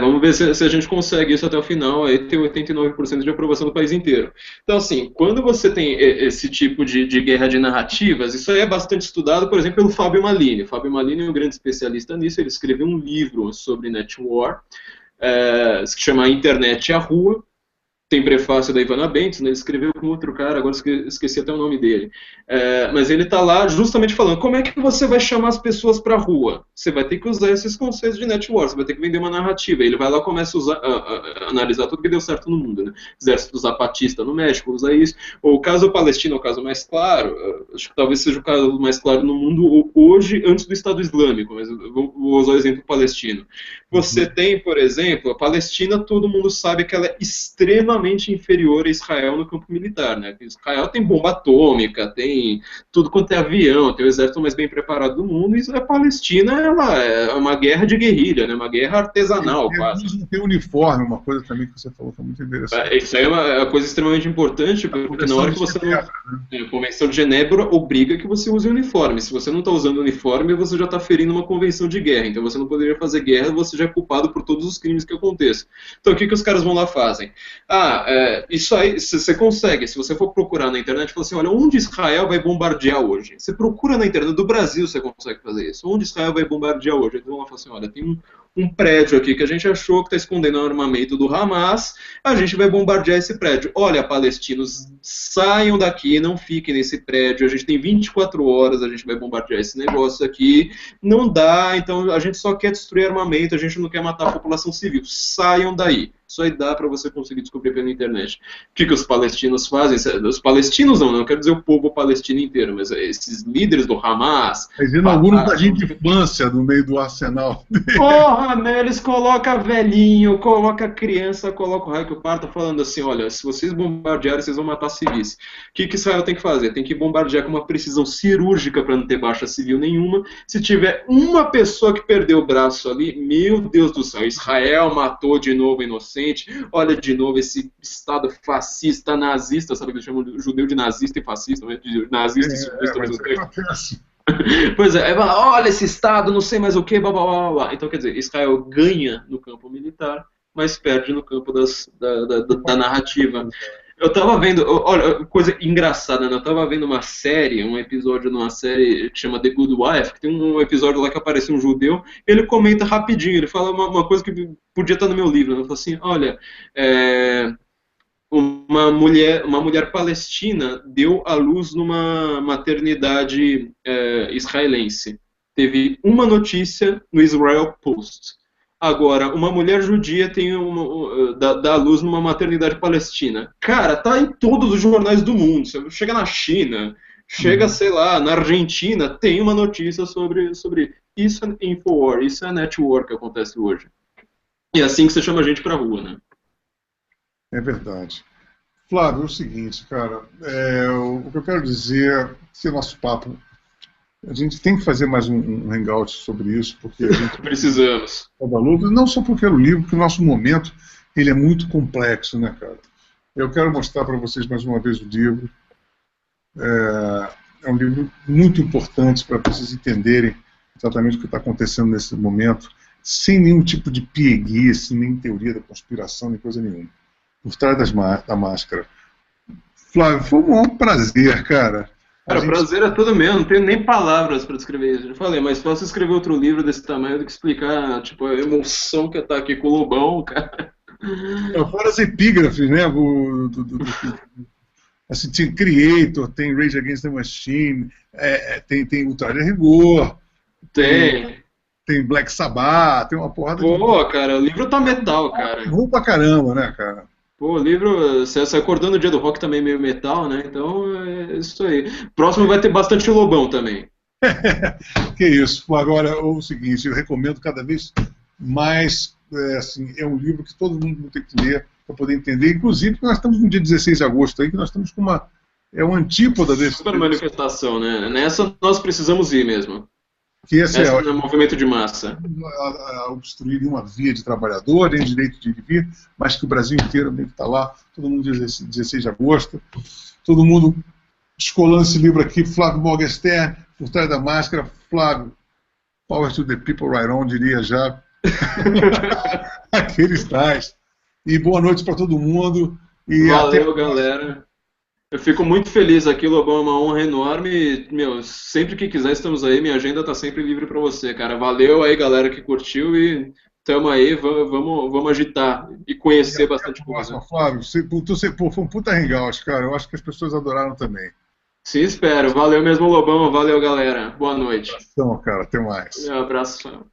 Vamos ver se a gente consegue isso até o final, aí ter 89% de aprovação do país inteiro. Então, assim, quando você tem esse tipo de guerra de narrativas, isso aí é bastante estudado, por exemplo, pelo Fábio Malini. O Fábio Malini é um grande especialista nisso, ele escreveu um livro sobre Netwar, que se chama Internet e a Rua. Tem prefácio da Ivana Bentes, né? Ele escreveu com outro cara, agora esqueci até o nome dele. Mas ele está lá justamente falando como é que você vai chamar as pessoas para a rua. Você vai ter que usar esses conceitos de network, você vai ter que vender uma narrativa. Ele vai lá e começa a analisar tudo que deu certo no mundo. Né? Exército zapatista no México usa isso. O caso palestino é o caso mais claro, acho que talvez seja o caso mais claro no mundo hoje, antes do Estado Islâmico, mas vou usar o exemplo palestino. Você tem, por exemplo, a Palestina, todo mundo sabe que ela é extremamente inferior a Israel no campo militar, né? Israel tem bomba atômica, tem tudo quanto é avião, tem o exército mais bem preparado do mundo, e a Palestina é uma guerra de guerrilha, né? Uma guerra artesanal, quase. Não tem uniforme, uma coisa também que você falou que é muito interessante. Isso aí é uma coisa extremamente importante, porque na hora que você não... A Convenção de Genebra obriga que você use uniforme. Se você não está usando uniforme, você já está ferindo uma convenção de guerra. Então você não poderia fazer guerra, você já é culpado por todos os crimes que aconteçam. Então o que os caras vão lá fazem? Isso aí, você consegue, se você for procurar na internet, fala assim, olha, onde Israel vai bombardear hoje? Você procura na internet, do Brasil você consegue fazer isso. Onde Israel vai bombardear hoje? Eles vão lá e falam assim, olha, tem um prédio aqui que a gente achou que está escondendo o armamento do Hamas, a gente vai bombardear esse prédio. Olha, palestinos, saiam daqui, não fiquem nesse prédio, a gente tem 24 horas, a gente vai bombardear esse negócio aqui, não dá, então a gente só quer destruir armamento, a gente não quer matar a população civil, saiam daí. Isso aí dá para você conseguir descobrir pela internet. O que os palestinos fazem? Os palestinos não, não quero dizer o povo palestino inteiro, mas esses líderes do Hamas... Eles inauguram um jardim de infância no meio do arsenal. Porra, né? Eles colocam velhinho, colocam criança, colocam o raio que o parto, falando assim, olha, se vocês bombardearem, vocês vão matar civis. O que Israel tem que fazer? Tem que bombardear com uma precisão cirúrgica para não ter baixa civil nenhuma. Se tiver uma pessoa que perdeu o braço ali, meu Deus do céu, Israel matou de novo inocente, olha de novo esse Estado fascista, nazista, sabe que eles chamam de judeu de nazista e fascista, né? De nazista e sionista ao mesmo tempo. Pois é, olha esse Estado, não sei mais o que, blá, blá, blá, blá. Então, quer dizer, Israel ganha no campo militar, mas perde no campo da narrativa. Eu tava vendo, olha, coisa engraçada, né? Eu tava vendo uma série, um episódio de uma série que chama The Good Wife, que tem um episódio lá que aparece um judeu, ele comenta rapidinho, ele fala uma coisa que podia estar no meu livro, né? Ele fala assim, olha, uma mulher palestina deu à luz numa maternidade israelense. Teve uma notícia no Israel Post. Agora, uma mulher judia dá à luz numa maternidade palestina. Cara, tá em todos os jornais do mundo. Você chega na China, chega, sei lá, na Argentina, tem uma notícia sobre isso. É Infowar, isso é network que acontece hoje. E é assim que você chama a gente pra rua, né? É verdade. Flávio, é o seguinte, cara, o que eu quero dizer, que o nosso papo, a gente tem que fazer mais um hangout sobre isso, porque a gente precisamos. Não só porque é o livro, porque o nosso momento ele é muito complexo, né, cara? Eu quero mostrar para vocês mais uma vez o livro. É um livro muito importante para vocês entenderem exatamente o que está acontecendo nesse momento, sem nenhum tipo de pieguice, nem teoria da conspiração, nem coisa nenhuma. Por trás da máscara. Flávio, foi um prazer, cara. Cara, o prazer é todo meu, não tenho nem palavras para descrever isso. Eu falei, mas posso escrever outro livro desse tamanho do que explicar, tipo, a emoção que tá aqui com o Lobão, cara. Fora as epígrafes, né? Assim, tem Creator, tem Rage Against the Machine, tem Ultraje a Rigor. Tem Black Sabbath, tem uma porrada Pô, cara, o livro tá metal, cara. Ruim pra caramba, né, cara? Pô, o livro, você acordando no dia do rock também meio metal, né? Então é isso aí. Próximo vai ter bastante Lobão também. Que isso. Agora, é o seguinte, eu recomendo cada vez mais, assim, é um livro que todo mundo tem que ler para poder entender. Inclusive, nós estamos no dia 16 de agosto aí, que nós estamos com uma antípoda desse... Super manifestação, né? Nessa nós precisamos ir mesmo. Que esse é um movimento de massa. A obstruir uma via de trabalhador, tem direito de ir e vir, mas que o Brasil inteiro tem que estar lá, todo mundo dia 16 de agosto, todo mundo escolando esse livro aqui, Flávio Morgenstern, Por Trás da Máscara, Flávio, Power to the People Right On, diria já, aqueles tais. E boa noite para todo mundo. E valeu, galera. Eu fico muito feliz aqui, Lobão, é uma honra enorme. Meu, sempre que quiser estamos aí, minha agenda tá sempre livre para você, cara. Valeu aí, galera que curtiu e tamo aí, vamos agitar e conhecer bastante coisa. Flávio, foi um puta hangout, cara. Eu acho que as pessoas adoraram também. Sim, espero. Valeu mesmo, Lobão. Valeu, galera. Boa noite. Então, cara, até mais. Um abraço.